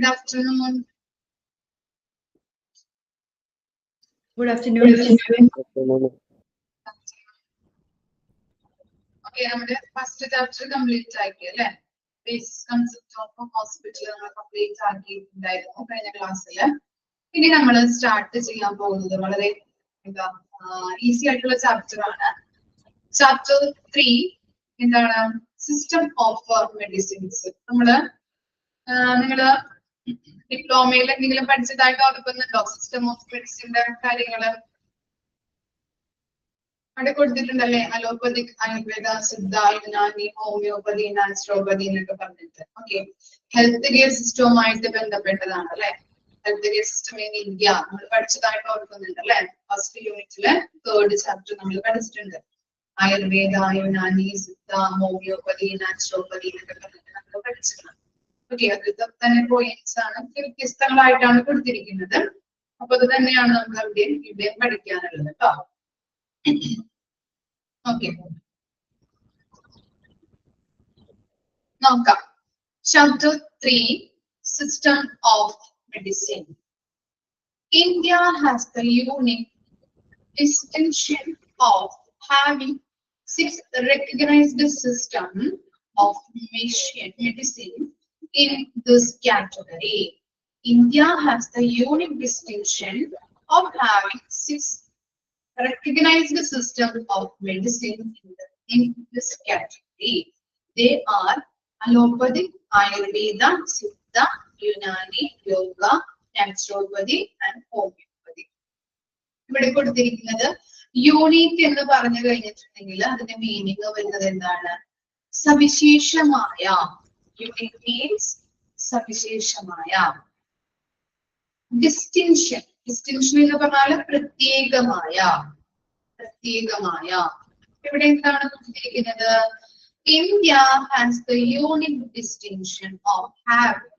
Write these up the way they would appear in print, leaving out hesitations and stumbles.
Good afternoon. Good afternoon. Okay, നമ്മുടെ first chapter complete ആക്കി അല്ലേ? ബേസിക് കൺസെപ്റ്റ് ഓഫ് ഹോസ്പിറ്റൽ നമ്മൾ കംപ്ലീറ്റ് ആക്കിയിട്ടുണ്ടായിരുന്നു കഴിഞ്ഞ ക്ലാസ്സിൽ. ഇനി നമ്മൾ സ്റ്റാർട്ട് ചെയ്യാൻ പോകുന്നത് വളരെ എന്താ ഈസി ആയിട്ടുള്ള ചാപ്റ്റർ ആണ്. ചാപ്റ്റർ 3 എന്താണ്? System of medicines. നിങ്ങള് ഡിപ്ലോമയിൽ എന്തെങ്കിലും പഠിച്ചതായിട്ട് ഓർക്കുന്നുണ്ടോ? സിസ്റ്റം ഓഫ് മെഡിസിന്റെ കാര്യങ്ങള് അവിടെ കൊടുത്തിട്ടുണ്ടല്ലേ? Allopathic, Ayurveda, Siddha, Unani, homeopathy, naturopathy എന്നൊക്കെ പറഞ്ഞിട്ട്. ഓക്കെ, ഹെൽത്ത് കെയർ സിസ്റ്റവുമായിട്ട് ബന്ധപ്പെട്ടതാണ് അല്ലെ? Health care system in India നമ്മൾ പഠിച്ചതായിട്ട് ഓർക്കുന്നുണ്ട് അല്ലെ? ഫസ്റ്റ് യൂണിറ്റില് 3rd ചാപ്റ്റർ നമ്മൾ പഠിച്ചിട്ടുണ്ട്. ആയുർവേദ, യുനാനി, സിദ്ധ, ഹോമിയോപ്പതി, നാച്ചുറോപ്പതി എന്നൊക്കെ പറഞ്ഞിട്ട് നമ്മൾ പഠിച്ചിട്ടുണ്ട്. ഓക്കെ, അതൊക്കെ തന്നെ പോയിന്റ്സ് ആണ്, വ്യത്യസ്തങ്ങളായിട്ടാണ് കൊടുത്തിരിക്കുന്നത്. അപ്പൊ അത് തന്നെയാണ് നമ്മൾ ഇവിടെയും പഠിക്കാനുള്ളത് കേട്ടോ. Okay. നോക്കാം. Chapter 3, System of Medicine. India has the unique distinction of having 6 recognized systems of medicine in this category. India has the unique distinction of having 6 recognized system of medicine in this category. They are allopathic, ayurveda, siddha, unani, yoga, naturopathy and homeopathy. ഇവിടെ കൊടുത്തിരിക്കുന്നത് unique എന്ന് പറഞ്ഞു കഴിഞ്ഞിട്ടുണ്ടെങ്കിൽ അതിന്റെ meaning വരുന്നത് എന്താണ്? സവിശേഷമായ. Unique means സവിശേഷമായ. ഡിസ്റ്റിങ്ഷൻ. ഡിസ്റ്റിങ്ഷൻ എന്ന് പറഞ്ഞാൽ പ്രത്യേകമായ. പ്രത്യേകമായ. ഇവിടെ എന്താണ് കൊടുത്തിരിക്കുന്നത്? India has the unique distinction of having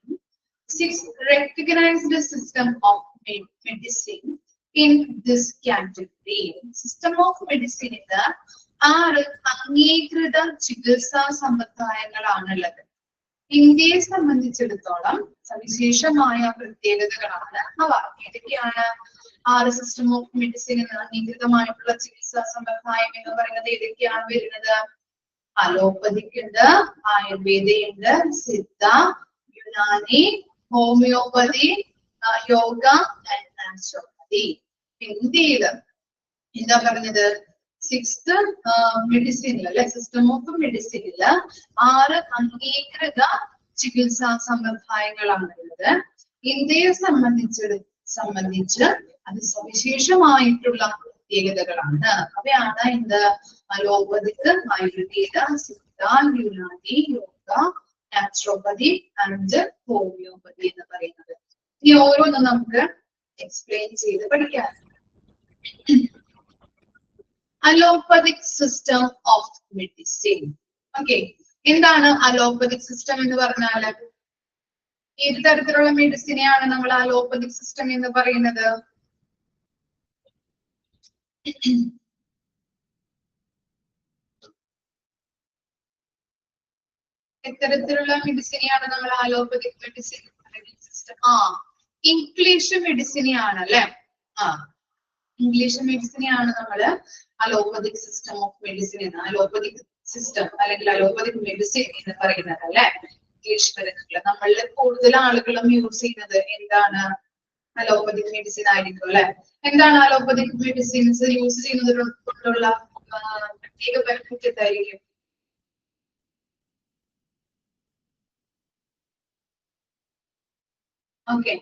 6 recognized system of medicine in this category. System of medicine ൽ 6 അംഗീകൃത ചികിത്സാ സമ്പ്രദായങ്ങളാണുള്ളത്. ഇന്ത്യയെ സംബന്ധിച്ചിടത്തോളം സവിശേഷമായ പ്രത്യേകതകളാണ് അവ. ഏതൊക്കെയാണ്? 6 സിസ്റ്റം ഓഫ് മെഡിസിൻ എന്ന അംഗീകൃതമായിട്ടുള്ള ചികിത്സാ സമ്പ്രദായം എന്ന് പറയുന്നത് ഏതൊക്കെയാണ് വരുന്നത്? അലോപ്പതിക് ഉണ്ട്, ആയുർവേദയുണ്ട്, Siddha, Unani, homeopathy, yoga and naturopathy. ഇന്ത്യയിൽ എന്താ പറഞ്ഞത്? 6th മെഡിസിനിൽ അല്ലെ, സിസ്റ്റം ഓഫ് മെഡിസിനിൽ 6 അംഗീകൃത ചികിത്സാ സമ്പ്രദായങ്ങളാണുള്ളത്. ഇന്ത്യയെ സംബന്ധിച്ച് അത് സവിശേഷമായിട്ടുള്ള പ്രത്യേകതകളാണ്. അവയാണ് എന്ത്? Allopathic, Ayurveda, Siddha, Unani, yoga, naturopathy and homeopathy എന്ന് പറയുന്നത്. ഇനി ഓരോന്നും നമുക്ക് എക്സ്പ്ലെയിൻ ചെയ്ത് പഠിക്കാം. Allopathic system of medicine. Okay, എന്താണ് അലോപ്പതിക് സിസ്റ്റം എന്ന് പറഞ്ഞാൽ? ഏത് തരത്തിലുള്ള മെഡിസിനെയാണ് നമ്മൾ അലോപ്പതിക് സിസ്റ്റം എന്ന് പറയുന്നത്? എത്തരത്തിലുള്ള മെഡിസിനെയാണ് നമ്മൾ അലോപ്പതിക് മെഡിസിൻ സിസ്റ്റം? ഇംഗ്ലീഷ് മെഡിസിനെയാണ് അല്ലെ? ഇംഗ്ലീഷ് മെഡിസിനെയാണ് നമ്മള് അലോപ്പതിക് സിസ്റ്റം ഓഫ് മെഡിസിൻ എന്ന്, അലോപ്പതിക് സിസ്റ്റം അല്ലെങ്കിൽ അലോപ്പതിക് മെഡിസിൻ എന്ന് പറയുന്നത് അല്ലെ? ഇംഗ്ലീഷ് മരുന്നുകൾ നമ്മളിൽ കൂടുതൽ ആളുകളും യൂസ് ചെയ്യുന്നത് എന്താണ്? അലോപ്പതിക് മെഡിസിൻ ആയിരിക്കും അല്ലെ? എന്താണ് അലോപ്പതിക് മെഡിസിൻസ് യൂസ് ചെയ്യുന്നത് കൊണ്ടുള്ള പ്രത്യേക ബെനിഫിറ്റ് എന്തായിരിക്കും? ഓക്കെ,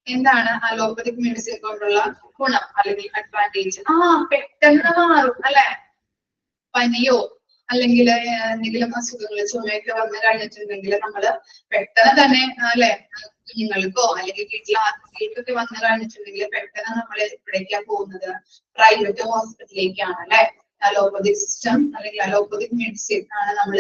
എന്താണ് അലോപ്പതിക് മെഡിസിൻ കൊണ്ടുള്ള ഗുണം അല്ലെങ്കിൽ അഡ്വാൻറ്റേജ്? പെട്ടെന്ന് മാറും അല്ലെ? പനിയോ അല്ലെങ്കിൽ എന്തെങ്കിലും അസുഖങ്ങൾ, ചുമയൊക്കെ വന്നു കഴിഞ്ഞിട്ടുണ്ടെങ്കിൽ നമ്മള് പെട്ടെന്ന് തന്നെ അല്ലെ, കുഞ്ഞുങ്ങൾക്കോ അല്ലെങ്കിൽ വീട്ടിലൊക്കെ വന്നു കഴിഞ്ഞിട്ടുണ്ടെങ്കിൽ പെട്ടെന്ന് നമ്മൾ എവിടേക്കാ പോകുന്നത്? പ്രൈവറ്റ് ഹോസ്പിറ്റലിലേക്കാണ് അല്ലെ? അലോപ്പതിക് സിസ്റ്റം അല്ലെങ്കിൽ അലോപ്പതിക് മെഡിസിൻ ആണ് നമ്മൾ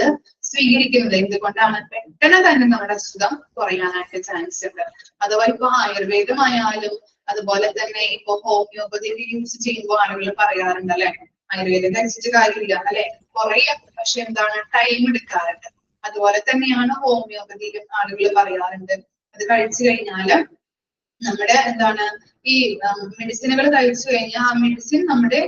സ്വീകരിക്കുന്നത്. എന്തുകൊണ്ടാണ്? പെട്ടെന്ന് തന്നെ നമ്മുടെ അസുഖം കുറയാനായിട്ട് ചാൻസ് ഉണ്ട്. അഥവാ ഇപ്പൊ ആയുർവേദമായാലും അതുപോലെ തന്നെ ഇപ്പൊ ഹോമിയോപ്പതി യൂസ് ചെയ്യുമ്പോൾ ആളുകൾ പറയാറുണ്ട് അല്ലെ, ആയുർവേദം കഴിച്ചിട്ട് കാര്യമില്ല അല്ലെ, കുറയും, പക്ഷെ എന്താണ്, ടൈം എടുക്കാറുണ്ട്. അതുപോലെ തന്നെയാണ് ഹോമിയോപ്പതിയിലും ആളുകൾ പറയാറുണ്ട് അത് കഴിച്ചു കഴിഞ്ഞാല് നമ്മുടെ എന്താണ് ഈ മെഡിസിനുകൾ കഴിച്ചു കഴിഞ്ഞാൽ ആ മെഡിസിൻ നമ്മുടെ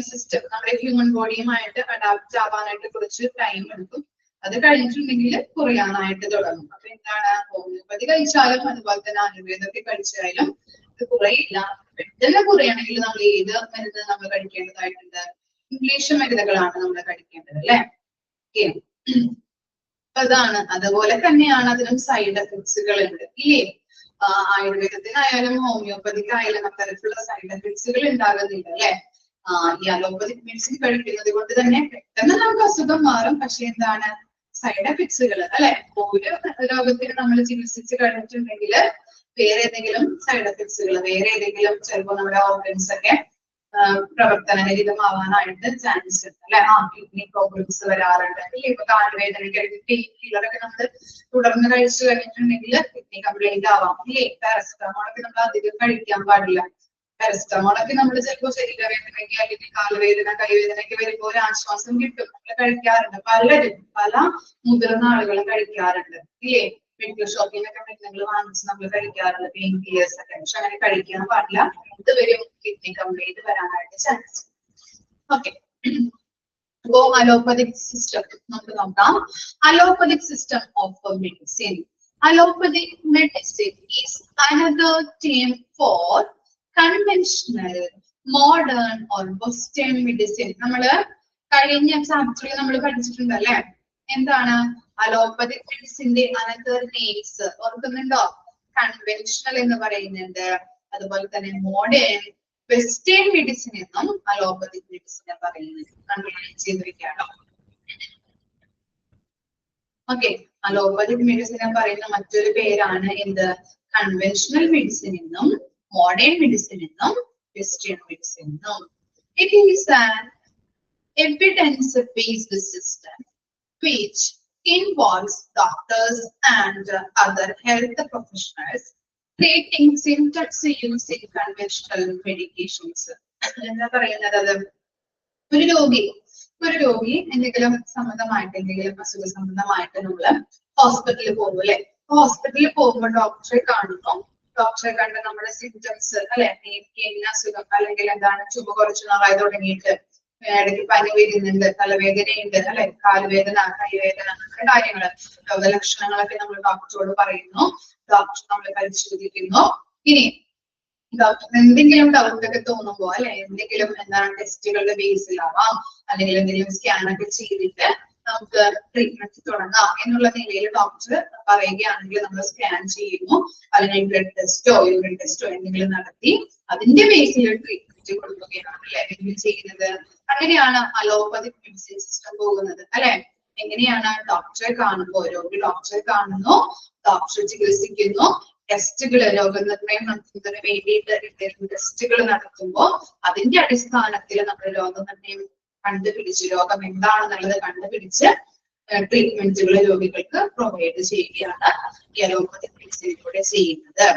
സിസ്റ്റം നമ്മുടെ ഹ്യൂമൻ ബോഡിയുമായിട്ട് അഡാപ്റ്റ് ആവാനായിട്ട് കുറച്ച് ടൈം എടുക്കും. അത് കഴിഞ്ഞിട്ടുണ്ടെങ്കിൽ കുറയാനായിട്ട് തുടങ്ങും. അപ്പൊ എന്താണ് ഹോമിയോപ്പതി കഴിച്ചാലും അതുപോലെ തന്നെ ആയുർവേദമൊക്കെ കഴിച്ചാലും ഇത് കുറയില്ല. പെട്ടെന്ന് കുറയണമെങ്കിൽ നമ്മൾ ഏത് മരുന്ന് നമ്മൾ കഴിക്കേണ്ടതായിട്ടുണ്ട്? ഇംഗ്ലീഷ് മരുന്നുകളാണ് നമ്മൾ കഴിക്കേണ്ടത് അല്ലെ? അതാണ്. അതുപോലെ തന്നെയാണ് അതിനും സൈഡ് എഫക്ട്സുകൾ ഉണ്ട് ഇല്ലേ? ആയുർവേദത്തിനായാലും ഹോമിയോപ്പതിക്കായാലും അത്തരത്തിലുള്ള സൈഡ് എഫക്ട്സുകൾ ഉണ്ടാകുന്നില്ല അല്ലെ? ഈ അലോപ്പതിക് മെഡിസിൻ കഴിക്കുന്നത് കൊണ്ട് തന്നെ പെട്ടെന്ന് നമുക്ക് അസുഖം മാറും. പക്ഷെ എന്താണ് സൈഡ് എഫക്ട്സുകൾ അല്ലെ? ഒരു രോഗത്തിന് നമ്മൾ ചികിത്സിച്ച് കഴിഞ്ഞിട്ടുണ്ടെങ്കിൽ വേറെ ഏതെങ്കിലും സൈഡ് എഫക്ട്സുകൾ, വേറെ ഏതെങ്കിലും ചിലപ്പോൾ നമ്മുടെ ഓർഗൻസ് ഒക്കെ പ്രവർത്തനരഹിതമാവാനായിട്ട് ചാൻസ് ഉണ്ട് അല്ലെ? കിഡ്നി പ്രോബ്ലംസ് വരാറുണ്ട് ഇല്ലേ? ഇപ്പൊ കാലുവേദനയ്ക്ക് പെയിൻ കില്ലറൊക്കെ നമ്മൾ തുടർന്ന് കഴിച്ചു കഴിഞ്ഞിട്ടുണ്ടെങ്കിൽ കിഡ്നി കംപ്ലൈന്റ് ആവാം ഇല്ലേ? പാരസെറ്റമോളൊക്കെ നമ്മൾ അധികം കഴിക്കാൻ പാടില്ല. പാരസെറ്റമോളൊക്കെ നമ്മൾ ചിലപ്പോൾ ശരീരവേദനയ്ക്ക് അല്ലെങ്കിൽ കാലുവേദന കൈവേദനയ്ക്ക് വരുമ്പോൾ ഒരു ആശ്വാസം കിട്ടും, നമ്മൾ കഴിക്കാറുണ്ട്. പലരും പല മുതിർന്ന ആളുകളും കഴിക്കാറുണ്ട് ഇല്ലേ? മെഡിക്കൽ ഷോപ്പിൽ നിന്നൊക്കെ മരുന്നുകൾ വാങ്ങിച്ച് നമ്മൾ കഴിക്കാറുണ്ട്, പെയിൻ കില്ലേഴ്സ് ഒക്കെ. പക്ഷെ അങ്ങനെ കഴിക്കാൻ പാടില്ല. ഇതുവരെ കിഡ്നി കംപ്ലൈന്റ് വരാനായിട്ട് ചാൻസ്. ഓക്കെ, അപ്പോ അലോപ്പതിക് സിസ്റ്റം നമുക്ക് നോക്കാം. Allopathic system of medicine. Allopathic medicine is another term for conventional modern or western medicine. നമ്മള് കഴിഞ്ഞ ചാപ്റ്ററിൽ നമ്മൾ പഠിച്ചിട്ടുണ്ട് അല്ലെ? എന്താണ് അലോപ്പതിക് മെഡിസിന്റെ അനദർ നെയിംസ് ഓർക്കുന്നുണ്ടോ? കൺവെൻഷണൽ എന്ന് പറയുന്നുണ്ട്, അതുപോലെ തന്നെ മോഡേൺ, വെസ്റ്റേൺ മെഡിസിൻ എന്നും അലോപ്പതിക് മെഡിസിനെ പറയുന്നുണ്ട്. കൺവെൻഷൻ ചെയ്ത് വെക്കാട്ടോ. ഓക്കെ, അലോപ്പതിക് മെഡിസിനെ പറയുന്ന മറ്റൊരു പേരാണ് എന്ത്? കൺവെൻഷണൽ മെഡിസിൻ എന്നും മോഡേൺ മെഡിസിൻ എന്നും വെസ്റ്റേൺ മെഡിസിൻ എന്നും. It is an evidence based system which involves doctors and other health professionals treating symptoms using conventional medications. എന്താ പറയുന്നത്? അത് ഒരു രോഗി എന്തെങ്കിലും സംബന്ധമായിട്ട് എന്തെങ്കിലും അസുഖ സംബന്ധമായിട്ട് നമ്മള് ഹോസ്പിറ്റലിൽ പോകും അല്ലെ? ഹോസ്പിറ്റലിൽ പോകുമ്പോൾ ഡോക്ടറെ കാണുന്നു. ഡോക്ടറെ കണ്ട് നമ്മുടെ സിംറ്റംസ് അല്ലെ, എനിക്ക് ഇന്ന അസുഖം അല്ലെങ്കിൽ എന്താണ് ചുമ കുറച്ചു നാളായി തുടങ്ങിയിട്ട്, ഇടയ്ക്ക് പനി വരുന്നുണ്ട്, തലവേദനയുണ്ട് അല്ലെ, കാലുവേദന, കൈവേദന, അങ്ങനെ കാര്യങ്ങള്, രോഗലക്ഷണങ്ങളൊക്കെ നമ്മൾ ഡോക്ടറോട് പറയുന്നു. ഡോക്ടർ നമ്മളെ പരിശോധിക്കുന്നു. ഇനി ഡോക്ടറിന് എന്തെങ്കിലും ഡൗട്ട് ഒക്കെ തോന്നുമ്പോ അല്ലെ, എന്തെങ്കിലും എന്താണ് ടെസ്റ്റുകളുടെ ബേസിലാവാം, അല്ലെങ്കിൽ എന്തെങ്കിലും സ്കാനൊക്കെ ചെയ്തിട്ട് നമുക്ക് ട്രീറ്റ്മെന്റ് തുടങ്ങാം എന്നുള്ള നിലയിൽ ഡോക്ടർ പറയുകയാണെങ്കിൽ നമ്മൾ സ്കാൻ ചെയ്യുന്നു, അല്ലെങ്കിൽ ബ്ലഡ് ടെസ്റ്റോ യൂറിൻ ടെസ്റ്റോ എന്തെങ്കിലും നടത്തി അതിന്റെ ബേസിൽ ട്രീറ്റ്മെന്റ് കൊടുക്കുകയാണ് അല്ലെ ചെയ്യുന്നത്. അങ്ങനെയാണ് അലോപ്പതിക് മെഡിസിൻ സിസ്റ്റം പോകുന്നത് അല്ലെ? എങ്ങനെയാണ്? ഡോക്ടറെ കാണുമ്പോൾ രോഗി ഡോക്ടറെ കാണുന്നു, ഡോക്ടർ ചികിത്സിക്കുന്നു, ടെസ്റ്റുകൾ രോഗനിർണയം നടത്തുന്നതിന് വേണ്ടിയിട്ട് ടെസ്റ്റുകൾ നടത്തുമ്പോൾ അതിന്റെ അടിസ്ഥാനത്തിൽ നമ്മൾ രോഗനിർണയം കണ്ടുപിടിച്ച് രോഗം എന്താണെന്നുള്ളത് കണ്ടുപിടിച്ച് ട്രീറ്റ്മെന്റുകൾ രോഗികൾക്ക് പ്രൊവൈഡ് ചെയ്യുകയാണ് ഈ അലോപ്പതിക് മെഡിസിനിലൂടെ ചെയ്യുന്നത്.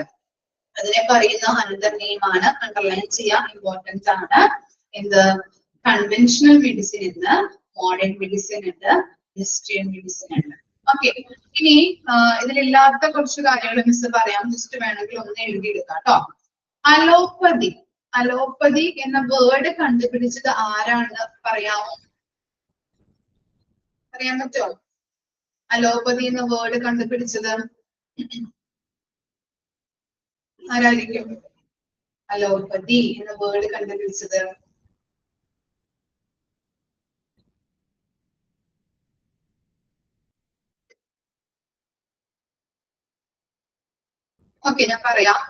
അതിനെ പറയുന്ന അനന്തർ നെയിമാണ്, അണ്ടർലൈൻ ചെയ്യാൻ ഇമ്പോർട്ടന്റ് ആണ്. എന്ത്? കൺവെൻഷണൽ മെഡിസിൻ ഉണ്ട്, മോഡേൺ മെഡിസിൻ ഉണ്ട്, വെസ്റ്റേൺ മെഡിസിൻ ഉണ്ട്. ഓക്കെ, ഇനി ഇതിലില്ലാത്ത കുറച്ച് കാര്യങ്ങൾ മിസ് പറയാം, ജസ്റ്റ് വേണമെങ്കിൽ ഒന്ന് എഴുതിയെടുക്കാം കേട്ടോ. അലോപ്പതി, അലോപ്പതി എന്ന വേർഡ് കണ്ടുപിടിച്ചത് ആരാണെന്ന് പറയാമോ? പറയാൻ പറ്റുമോ? അലോപ്പതി എന്ന വേർഡ് കണ്ടുപിടിച്ചത് ആരായിരിക്കും? അലോപ്പതി എന്ന വേർഡ് കണ്ടുപിടിച്ചത് ഓക്കെ, ഞാൻ പറയാം,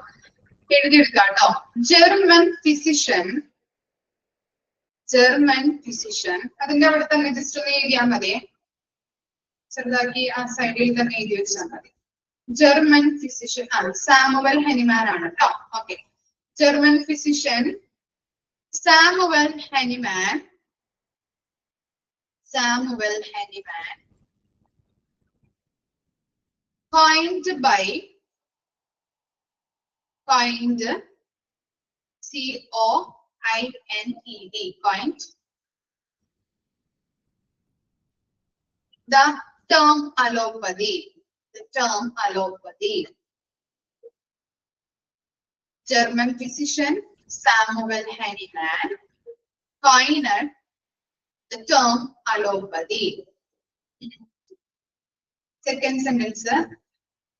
എഴുതിയെടുക്കാം കേട്ടോ. ജർമ്മൻ ഫിസിഷ്യൻ, അതിന്റെ അവിടെ തന്നെ ജസ്റ്റ് ഒന്ന് എഴുതിയാൽ മതി, ചെറുതാക്കി ആ സൈഡിൽ തന്നെ എഴുതി വെച്ചാൽ മതി. ജർമ്മൻ ഫിസിഷ്യൻ ആണ്, സാമുവൽ ഹെനിമാൻ ആണ് കേട്ടോ. Okay, German physician Samuel Hahnemann, coined, C-O-I-N-E-D, coined the term allopathy, German physician Samuel Hahnemann coined the term allopathy. Second sentence,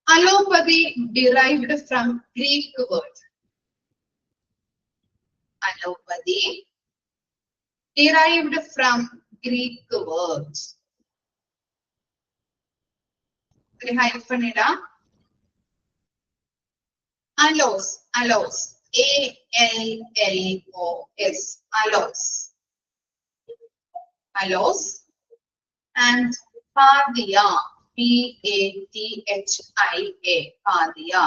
allopathy derived from Greek word. Allopathy derived from Greek words. Hyphen ida. Allos, allos, A-L-L-O-S, allos, allos, and pathia, P-A-T-H-I-A, pathia.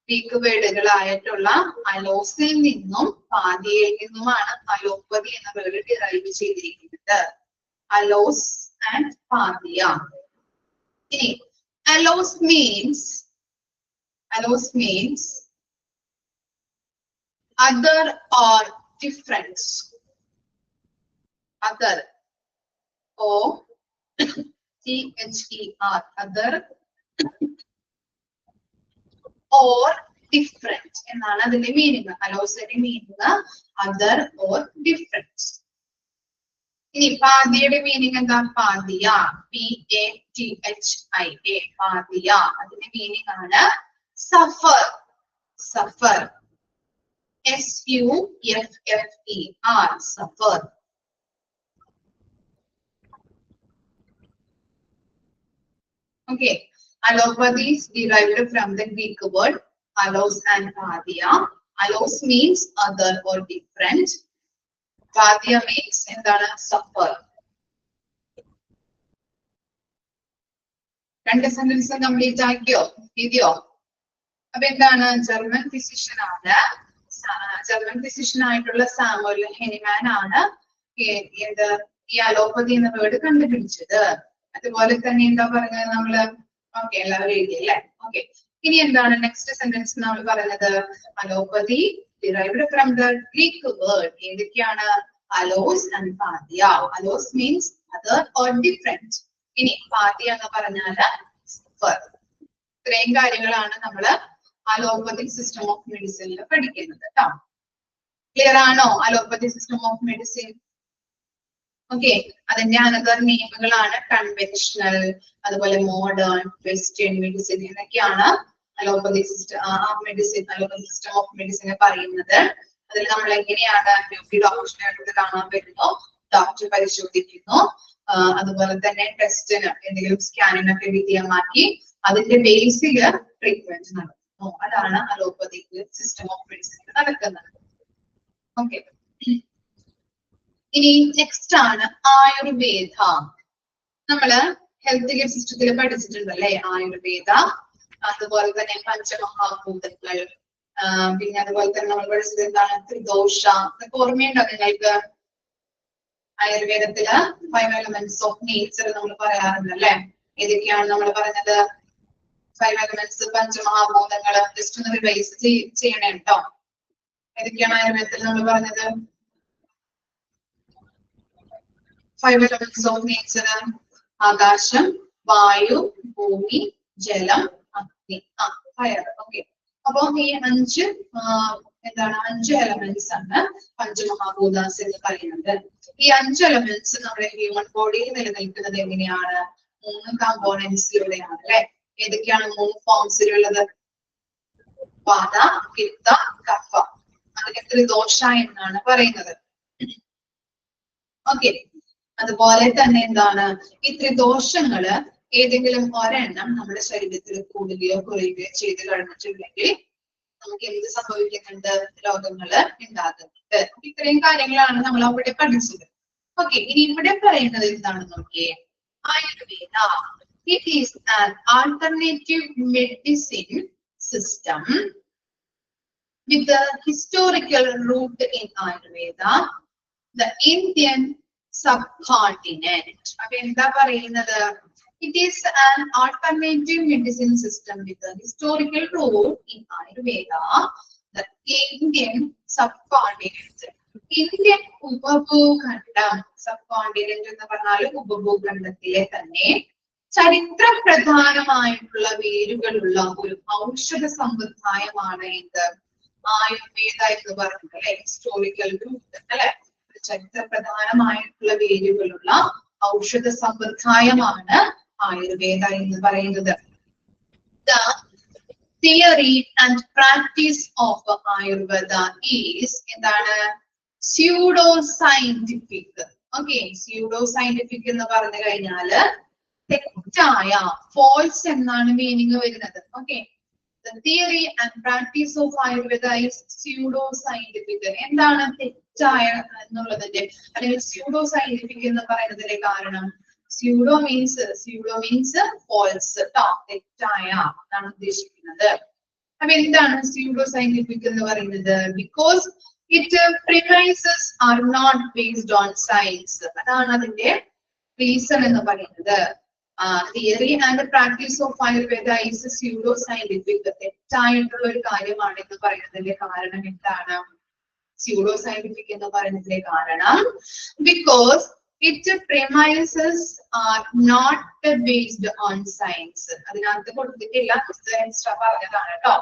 Greek വേർഡുകളായിട്ടുള്ള അലോസിൽ നിന്നും പാതിയയിൽ നിന്നുമാണ് allopathy എന്ന word derive ചെയ്തിരിക്കുന്നത്. Allos and pathia. ഇനി allos means other or different. Other, O-T-H-E-R, other or different എന്നാണ് അതിന്റെ മീനിങ്. അലോസിന്റെ മീനിങ് other or different. ഇനി പാതിയുടെ മീനിങ് എന്താ? പാതിയ, P-A-T-H-I-A, പാതിയ. അതിന്റെ മീനിങ് ആണ് suffer, suffer, S-U-F-F-E-R, suffer. Okay, allopathy is derived from the Greek word allos and pathia. Allos means other or different. Pathia means endana suffer. രണ്ട് sentence complete ആക്കിയോ? ഇതെയോ? അപ്പൊ എന്താണ്? German physician ആണ്, German physician ആയിട്ടുള്ള Samuel Hahnemann ആണ് ഈ allopathy എന്ന word കണ്ടുപിടിച്ചത്. അതുപോലെ തന്നെ എന്താ പറഞ്ഞത് നമ്മള്? ഓക്കെ, എല്ലാവരും എഴുതിയല്ലേ? ഓക്കെ, ഇനി എന്താണ് നെക്സ്റ്റ് സെന്റൻസ് നമ്മൾ പറയുന്നത്? Allopathy derived from the Greek word. ഏതൊക്കെയാണ്? Allos and pathia. Allos means other or different. ഇനി പാതിയ എന്ന് പറഞ്ഞാല് സഫർ. ഇത്രയും കാര്യങ്ങളാണ് നമ്മള് അലോപ്പതിക് സിസ്റ്റം ഓഫ് മെഡിസിനിൽ പഠിക്കുന്നത് കേട്ടോ. ക്ലിയർ ആണോ? Allopathy system of medicine. Okay, അതിന്റെ അനദർ നെയിമുകളാണ് കൺവെൻഷണൽ, അതുപോലെ മോഡേൺ, വെസ്റ്റേൺ മെഡിസിൻ എന്നൊക്കെയാണ് allopathy system medicine, allopathy system of മെഡിസിനെ പറയുന്നത്. അതിൽ നമ്മൾ എങ്ങനെയാണ് ഡോക്ടറിനെ കാണാൻ വരുന്നു, ഡോക്ടർ പരിശോധിക്കുന്നു, അതുപോലെ തന്നെ ടെസ്റ്റിന് എന്തെങ്കിലും സ്കാനിനൊക്കെ വിധേയമാക്കി അതിന്റെ ബേസിൽ ട്രീറ്റ്മെന്റ് നടത്തുന്നു. അതാണ് അലോപ്പതിക് സിസ്റ്റം ഓഫ് മെഡിസിൻ നടക്കുന്നത്. ഓക്കെ, ഇനി നെക്സ്റ്റ് ആണ് ആയുർവേദ. നമ്മള് ഹെൽത്ത് കെയർ സിസ്റ്റത്തിൽ പഠിച്ചിട്ടുണ്ടല്ലേ ആയുർവേദ. അതുപോലെ തന്നെ പഞ്ചമഹാഭൂതങ്ങൾ, പിന്നെ അതുപോലെ തന്നെ നമ്മൾ പഠിച്ചത് എന്താണ്? ത്രിദോഷ. ഇതൊക്കെ ഓർമ്മയുണ്ടോ നിങ്ങൾക്ക്? ആയുർവേദത്തില് 5 elements ഓഫ് നേച്ചർ നമ്മൾ പറയാറുണ്ട് അല്ലെ? ഏതൊക്കെയാണ് നമ്മൾ പറഞ്ഞത്? 5 elements, പഞ്ചമഹാഭൂതങ്ങള്. ജസ്റ്റ് ഒന്ന് റിവൈസ് ചെയ്യണേ കേട്ടോ. ഏതൊക്കെയാണ് ആയുർവേദത്തിൽ നമ്മൾ പറഞ്ഞത്? 5 elements ഓഫ് നേച്ചർ: ആകാശം, വായു, ഭൂമി, ജലം, അഗ്നി, ഫയർ. ഓക്കെ, അപ്പൊ ഈ 5 എലമെന്റ്സ് ആണ് പഞ്ചമഹാഭൂതാസ് എന്ന് പറയുന്നത്. ഈ 5 എലമെന്റ്സ് നമ്മുടെ ഹ്യൂമൻ ബോഡിയിൽ നിലനിൽക്കുന്നത് എങ്ങനെയാണ്? 3 കമ്പോണൻസിലൂടെയാണ് അല്ലെ? ഏതൊക്കെയാണ് 3 ഫോംസിലുള്ളത്? വാത, പിത്ത, കഫ. അതിനെ ത്രിദോഷ എന്നാണ് പറയുന്നത്. ഓക്കെ, അതുപോലെ തന്നെ എന്താണ്? ഈ ത്രിദോഷങ്ങള് ഏതെങ്കിലും ഒരെണ്ണം നമ്മുടെ ശരീരത്തിൽ കൂടുകയോ കുറയുകയോ ചെയ്ത് കഴിഞ്ഞിട്ടുണ്ടെങ്കിൽ നമുക്ക് എന്ത് സംഭവിക്കുന്നുണ്ട്? രോഗങ്ങള് ഉണ്ടാകുന്നുണ്ട്. ഇത്രയും കാര്യങ്ങളാണ് നമ്മൾ അവിടെ പഠിച്ചത്. ഓക്കെ, ഇനി ഇവിടെ പറയുന്നത് എന്താണ് നോക്കിയേ? Ayurveda. It is an alternative medicine system with a historical root in Ayurveda, the Indian subcontinent. അപ്പൊ എന്താ പറയുന്നത്? It is an alternative medicine system with a historical root in Ayurveda, the Indian subcontinent. Indian ഉപഭൂഖണ്ഡം. Subcontinent എന്ന് പറഞ്ഞാൽ ഉപഭൂഖണ്ഡത്തിലെ തന്നെ ചരിത്ര പ്രധാനമായിട്ടുള്ള വേരുകളുള്ള ഒരു ഔഷധ സമ്പ്രദായമാണ് ഇത് ആയുർവേദ എന്ന് പറയുന്നത് അല്ലെ. ഹിസ്റ്റോറിക്കൽ റൂട്ട് അല്ലെ. ചരിത്ര പ്രധാനമായിട്ടുള്ള വേരുകളുള്ള ഔഷധ സമ്പ്രദായമാണ് ആയുർവേദ എന്ന് പറയുന്നത്. The theory and practice of Ayurveda is എന്താണ് pseudo scientific. Okay, pseudo scientific എന്ന് പറഞ്ഞു കഴിഞ്ഞാല് തെറ്റായ, ഫോൾസ് എന്നാണ് മീനിങ് വരുന്നത്. Okay, the theory and practice of Ayurveda is pseudo scientific. എന്താണ് തെറ്റായ എന്നുള്ളതിന്റെ അല്ലെങ്കിൽ സ്യൂഡോ സയന്റിഫിക് എന്ന് പറയുന്നതിന്റെ കാരണം? സ്യൂഡോ മീൻസ് ഫോൾസ്, തെറ്റായ എന്നാണ് ഉദ്ദേശിക്കുന്നത്. അപ്പൊ എന്താണ് സ്യൂഡോ സയന്റിഫിക് എന്ന് പറയുന്നത്? Because it premises are not based on science. അതാണ് അതിന്റെ റീസൺ എന്ന് പറയുന്നത്. Theory and practice of Ayurveda is pseudo scientific. തെറ്റായിട്ടുള്ള ഒരു കാര്യമാണ് എന്ന് പറയുന്നതിന്റെ കാരണം എന്താണ്? സ്യൂഡോ സയന്റിഫിക് എന്ന് പറയുന്നതിന്റെ കാരണം because it premises are not based on science. അതിനകത്ത് കൊടുത്തിട്ടില്ല, എക്സ്ട്രാ പറഞ്ഞതാണ് കേട്ടോ.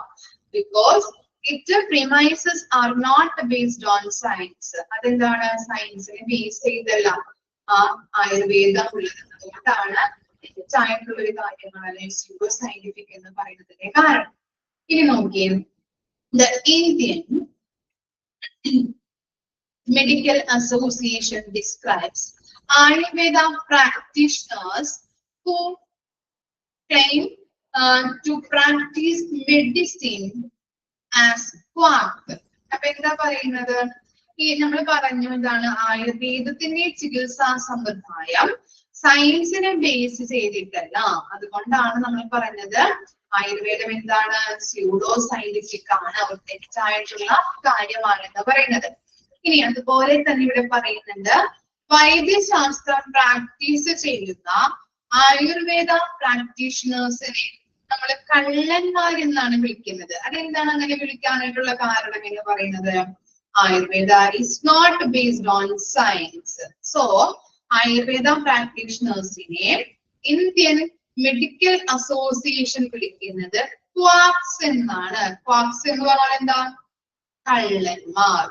Because it premises are not based on science. അതെന്താണ്? സയൻസിനെ ബേസ് ചെയ്തല്ല ആയുർവേദം ഉള്ളത്. അതുകൊണ്ടാണ് തെറ്റായിട്ടുള്ള ഒരു കാര്യമാണ് സ്യൂഡോ സയന്റിഫിക് എന്ന് പറയുന്നതിന്റെ കാരണം. ഇനി നോക്കിയേ, the Indian medical association describes Ayurveda practitioners who claim to practice medicine as quack. അപ്പൊ എന്താ പറയുന്നത്? ഈ നമ്മൾ പറഞ്ഞു എന്താണ്, ആയുർവേദത്തിന്റെ ചികിത്സാ സമ്പ്രദായം സയൻസിനെ ബേസ് ചെയ്തിട്ടല്ല. അതുകൊണ്ടാണ് നമ്മൾ പറഞ്ഞത് ആയുർവേദം എന്താണ്? സ്യൂഡോ സയന്റിഫിക് ആണ്, തെറ്റായിട്ടുള്ള കാര്യമാണെന്ന് പറയുന്നത്. ഇനി അതുപോലെ തന്നെ ഇവിടെ പറയുന്നുണ്ട്, വൈദ്യശാസ്ത്രം പ്രാക്ടീസ് ചെയ്യുന്ന ആയുർവേദ പ്രാക്ടീഷണേഴ്സിനെ നമ്മൾ കള്ളന്മാരെന്നാണ് വിളിക്കുന്നത്. അതെന്താണ് അങ്ങനെ വിളിക്കാനായിട്ടുള്ള കാരണം എന്ന് പറയുന്നത്? Ayurveda is not based on science. So Ayurveda പ്രാക്ടീഷണേഴ്സിനെ ഇന്ത്യൻ മെഡിക്കൽ അസോസിയേഷൻ വിളിക്കുന്നത് ക്വാക്സ് എന്നാണ്. ക്വാക്സ് എന്ന് പറഞ്ഞാൽ എന്താ? കള്ളന്മാർ.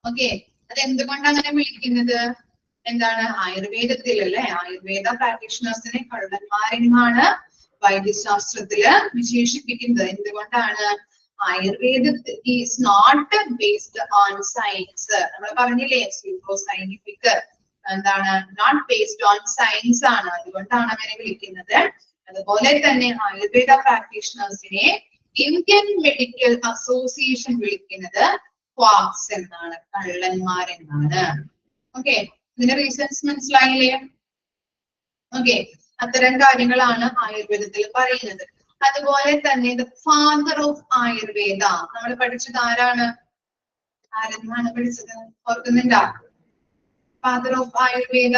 ഓക്കെ, അത് എന്തുകൊണ്ട് അങ്ങനെ വിളിക്കുന്നത്? എന്താണ്? ആയുർവേദത്തിൽ അല്ലെ, ആയുർവേദ പ്രാക്ടീഷണേഴ്സിനെ കള്ളന്മാരെന്നാണ് വൈദ്യശാസ്ത്രത്തില് വിശേഷിപ്പിക്കുന്നത്. എന്തുകൊണ്ടാണ്? ആയുർവേദത്തിൽ is not based on science. നമ്മൾ പറഞ്ഞില്ലേ, സ്യൂഡോ സയന്റിഫിക് എന്താണ്? നോട്ട് ബേസ്ഡ് ഓൺ സയൻസ് ആണ്. അതുകൊണ്ടാണ് അങ്ങനെ വിളിക്കുന്നത്. അതുപോലെ തന്നെ ആയുർവേദ പ്രാക്ടീഷണേഴ്സിനെ ഇന്ത്യൻ മെഡിക്കൽ അസോസിയേഷൻ വിളിക്കുന്നത് ക്വാക്സ് എന്നാണ്, കള്ളന്മാരെന്നാണ്. ഓക്കെ, ഇതിന്റെ റീസൺസ് മനസ്സിലായില്ലേ? ഓക്കെ, അത്തരം കാര്യങ്ങളാണ് ആയുർവേദത്തിൽ പറയുന്നത്. അതുപോലെ തന്നെ ദ ഫാദർ ഓഫ് ആയുർവേദ നമ്മൾ പഠിച്ചത് ആരാണ്? ആരെന്നാണ് പഠിച്ചത്? ഓർക്കുന്നുണ്ടോ? Father of Ayurveda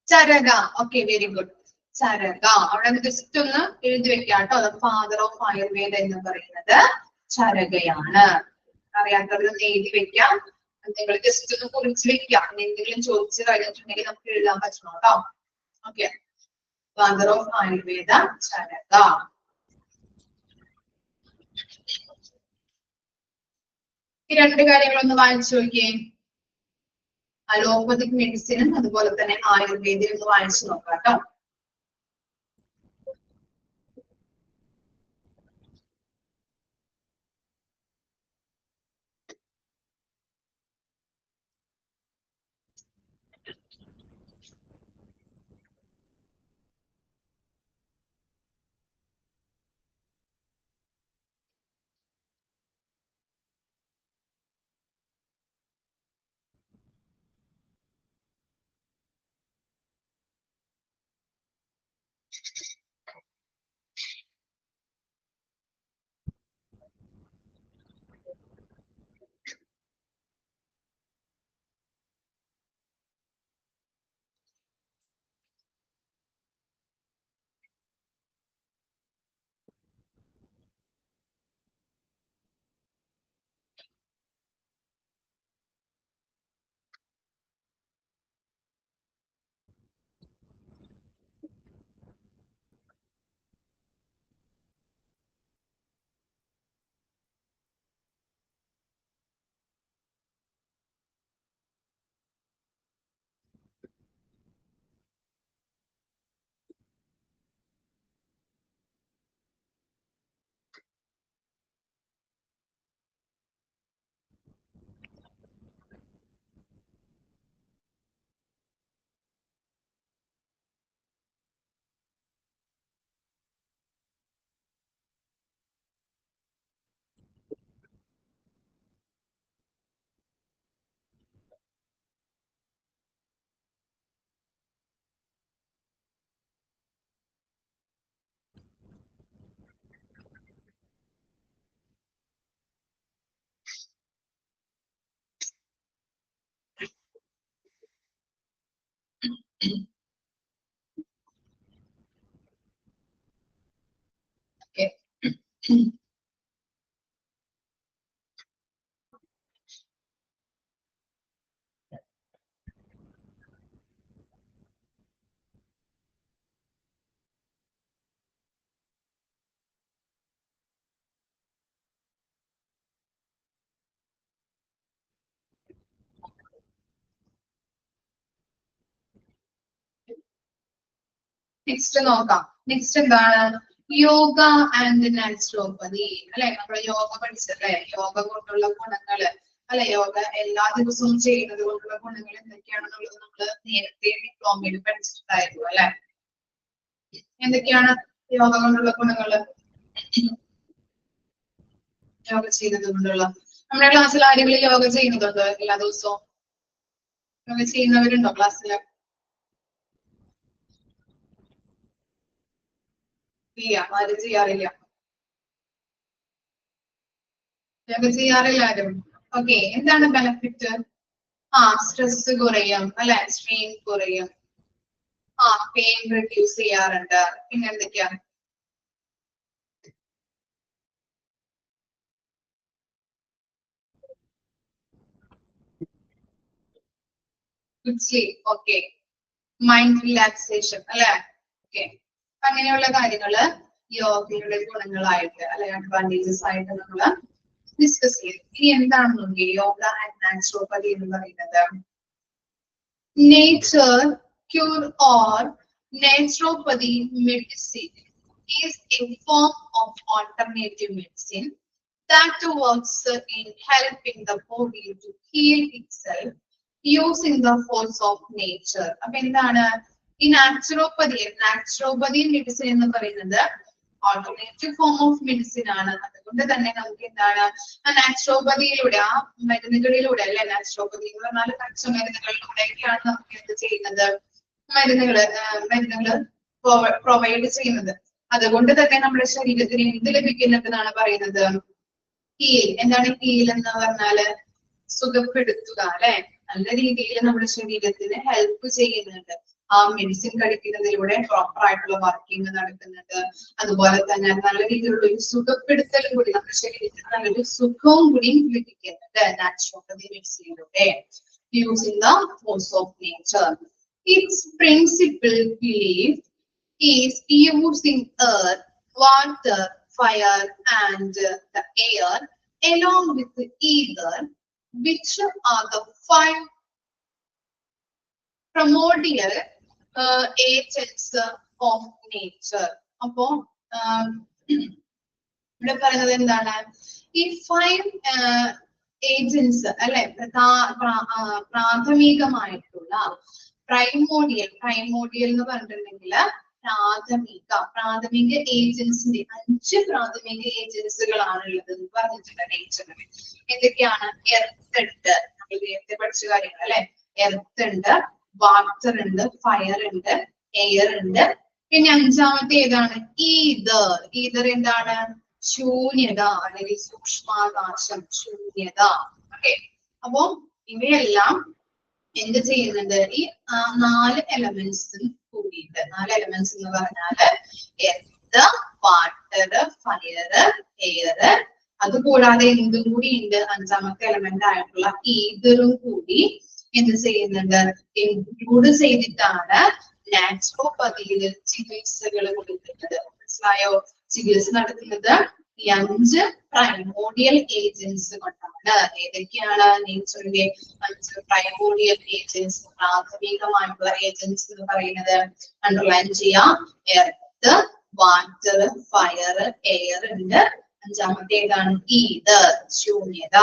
Charaka. Okay, very good. Charaka. അവിടെ ജസ്റ്റ് ഒന്ന് എഴുതി വെക്കാം കേട്ടോ. ദ ഫാദർ ഓഫ് ആയുർവേദ എന്ന് പറയുന്നത് ചരകയാണ്. അറിയാത്തവരൊന്ന് എഴുതി വെക്കാം. നിങ്ങൾ ജസ്റ്റ് ഒന്ന് കുറിച്ച് വെക്കാം. എന്തെങ്കിലും ചോദിച്ചു കഴിഞ്ഞിട്ടുണ്ടെങ്കിൽ നമുക്ക് എഴുതാൻ പറ്റണം കേട്ടോ. Okay, father of Ayurveda Charaka. ഈ രണ്ട് കാര്യങ്ങളൊന്ന് വായിച്ചു നോക്കിയേ. അലോപ്പതിക് മെഡിസിനും അതുപോലെ തന്നെ ആയുർവേദം ഒന്ന് വായിച്ചു നോക്കാം കേട്ടോ. നെക്സ്റ്റ് നോക്കാം. നെക്സ്റ്റ് എന്താണ്? യോഗ ആൻഡ് നാച്ചുറോപ്പതി അല്ലെ? നമ്മൾ യോഗ പഠിച്ചല്ലേ? യോഗ കൊണ്ടുള്ള ഗുണങ്ങള് അല്ലെ? യോഗ എല്ലാ ദിവസവും ചെയ്യുന്നത് കൊണ്ടുള്ള ഗുണങ്ങൾ എന്തൊക്കെയാണെന്നുള്ളത് നമ്മൾ നേരത്തെ ഡിപ്ലോമയിൽ പഠിച്ചിട്ടുണ്ടായിരുന്നു അല്ലെ? എന്തൊക്കെയാണ് യോഗ കൊണ്ടുള്ള ഗുണങ്ങള്? യോഗ ചെയ്യുന്നത് കൊണ്ടുള്ള, നമ്മുടെ ക്ലാസ്സിൽ ആരെങ്കിലും യോഗ ചെയ്യുന്നതുണ്ടോ എല്ലാ ദിവസവും? യോഗ ചെയ്യുന്നവരുണ്ടോ ക്ലാസ്സില്? ഇല്ല, ആരും ചെയ്യാറില്ല. യോഗ ചെയ്യാറില്ല ആരും. ഓക്കെ, എന്താണ് ബെനിഫിറ്റ്? സ്ട്രെസ് കുറയും അല്ലെ? സ്ട്രെയിൻ കുറയും. പെയിൻ റിഡ്യൂസ് ചെയ്യാറുണ്ട്. പിന്നെ എന്തൊക്കെയാ? Good sleep. Okay, mind relaxation അല്ലെ? ഓക്കെ, അങ്ങനെയുള്ള കാര്യങ്ങള് യോഗയുടെ ഗുണങ്ങളായിട്ട് അല്ലെ, അഡ്വാൻറ്റേജസ് ആയിട്ട് നമ്മള് ഡിസ്കസ് ചെയ്തു. ഇനി എന്താണെന്ന് നോക്കി യോഗ ആൻഡ് നാച്ചുറോപ്പതി എന്ന് പറയുന്നത്. Nature cure or naturopathy medicine is a form of alternative medicine that works in helping the body to heal itself using the force of nature. അപ്പൊ എന്താണ് ഈ നാച്ചുറോപ്പതി മെഡിസിൻ എന്ന് പറയുന്നത്? ഓൾട്ടർനേറ്റീവ് ഫോം ഓഫ് മെഡിസിൻ ആണ്. അതുകൊണ്ട് തന്നെ നമുക്ക് എന്താണ് നാച്ചുറോപ്പതിയിലൂടെ, ആ മരുന്നുകളിലൂടെ അല്ലെ? നാച്ചുറോപ്പതി എന്ന് പറഞ്ഞാൽ പച്ചമരുന്നുകളിലൂടെയൊക്കെയാണ് നമുക്ക് എന്ത് ചെയ്യുന്നത്? മരുന്നുകള് പ്രൊവൈഡ് ചെയ്യുന്നത്. അതുകൊണ്ട് തന്നെ നമ്മുടെ ശരീരത്തിന് എന്ത് ലഭിക്കുന്നുണ്ടെന്നാണ് പറയുന്നത്? ഹീൽ. എന്താണ് ഹീൽ എന്ന് പറഞ്ഞാല്? സുഖപ്പെടുത്തുക അല്ലെ? നല്ല രീതിയിൽ നമ്മുടെ ശരീരത്തിന് ഹെൽപ്പ് ചെയ്യുന്നുണ്ട്. ആ മെഡിസിൻ കഴിക്കുന്നതിലൂടെ പ്രോപ്പർ ആയിട്ടുള്ള വർക്കിംഗ് നടക്കുന്നുണ്ട്. അതുപോലെ തന്നെ നല്ല രീതിയിലുള്ള ഒരു സുഖപ്പെടുത്തലും കൂടി നമ്മുടെ ശരീരത്തിന് നല്ലൊരു സുഖവും കൂടി ലഭിക്കുന്നുണ്ട് നാച്ചുറോപ്പതി മെഡിസിനിലൂടെ, using the force of nature. Its principal belief is using earth, water, fire, and the air along with the ether, which are the 5 primordial agents of nature. അപ്പോ ഇവിടെ പറയുന്നത് എന്താണ്? ഈ 5 ഏജൻസ് അല്ലെ? പ്രാഥമികമായിട്ടുള്ള പ്രൈമോഡിയൽ എന്ന് പറഞ്ഞിട്ടുണ്ടെങ്കിൽ പ്രാഥമിക ഏജൻസിന്റെ 5 പ്രാഥമിക ഏജൻസുകളാണ് ഉള്ളത് എന്ന് പറഞ്ഞിട്ടുണ്ട് നേച്ചറിൽ. എന്തൊക്കെയാണ്? എർത്ത് ഉണ്ട്, നമ്മൾ നേരത്തെ പഠിച്ച കാര്യങ്ങൾ അല്ലെ? എർത്ത് ഉണ്ട്, വാട്ടർ ഉണ്ട്, ഫയർ ഉണ്ട്, എയർ ഉണ്ട്. പിന്നെ 5ാമത്തെ ഏതാണ്? ഈതർ എന്താണ്? ശൂന്യത അല്ലെങ്കിൽ സൂക്ഷ്മാകാശം, ശൂന്യത. ഓക്കെ, അപ്പോ ഇവയെല്ലാം എന്ത് ചെയ്യുന്നുണ്ട്? ഈ 4 എലമെന്റ്സും കൂടിയിട്ട്, 4 എലമെന്റ്സ് എന്ന് പറഞ്ഞാല് എർത്ത്, വാട്ടർ, ഫയർ, എയർ, അതുകൂടാതെ എന്തും കൂടി ഉണ്ട്? 5ാമത്തെ എലമെന്റ് ആയിട്ടുള്ള ഈതറും കൂടി എന്ത് ചെയ്യുന്നുണ്ട്? ഇൻക്ലൂഡ് ചെയ്തിട്ടാണ് നാച്ചുറോപ്പതിയില് ചികിത്സകൾ കൊടുക്കുന്നത്. മനസ്സിലായോ? ചികിത്സ നടത്തുന്നത് ഈ 5 പ്രൈമോഡിയൽ ഏജൻസ് കൊണ്ടാണ്. ഏതൊക്കെയാണ് നേച്ചറിന്റെ 5 പ്രൈമോഡിയൽ ഏജൻസ്? പ്രാഥമികമായിട്ടുള്ള ഏജൻസ് എന്ന് പറയുന്നത് അണ്ടർലൈൻ ചെയ്യാം. എർത്ത്, വാട്ടർ, ഫയർ, എയർ ഉണ്ട്. 5ാമത്തെ ഏതാണ്? ഈതർ, ശൂന്യത.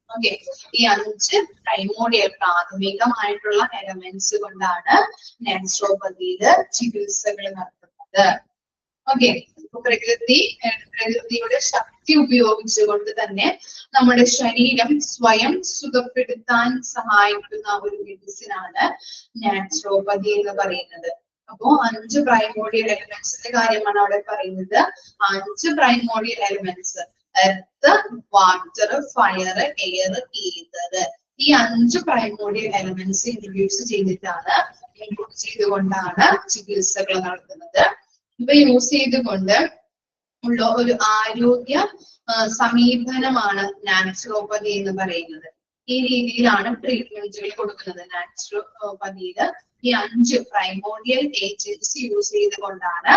ഓക്കെ, ഈ 5 പ്രൈമോഡിയൽ പ്രാഥമികമായിട്ടുള്ള എലമെന്റ്സ് കൊണ്ടാണ് നാച്ചുറോപ്പതിയില് ചികിത്സകൾ നടത്തുന്നത്. ഓക്കെ, പ്രകൃതിയുടെ ശക്തി ഉപയോഗിച്ചുകൊണ്ട് തന്നെ നമ്മുടെ ശരീരം സ്വയം സുഖപ്പെടുത്താൻ സഹായിക്കുന്ന ഒരു മെഡിസിൻ ആണ് നാച്ചുറോപ്പതി എന്ന് പറയുന്നത്. അപ്പോ 5 പ്രൈമോഡിയൽ എലമെന്റ്സിന്റെ കാര്യമാണ് അവിടെ പറയുന്നത്. 5 primordial elements earth, water, fire, air, ether. ഈ 5 പ്രൈമോഡിയൽ എലമെന്റ്സ് ഇൻട്രൊഡ്യൂസ് ചെയ്തുകൊണ്ടാണ് ചികിത്സകൾ നടത്തുന്നത്. ഇവ യൂസ് ചെയ്തുകൊണ്ട് ഉള്ള ഒരു ആരോഗ്യ സമീപനമാണ് നാച്ചുറോപ്പതി എന്ന് പറയുന്നത്. ഈ രീതിയിലാണ് ട്രീറ്റ്മെന്റുകൾ കൊടുക്കുന്നത്. നാച്ചുറോപ്പതിയിൽ ഈ 5 പ്രൈമോഡിയൽ ഏജൻസി യൂസ് ചെയ്തുകൊണ്ടാണ്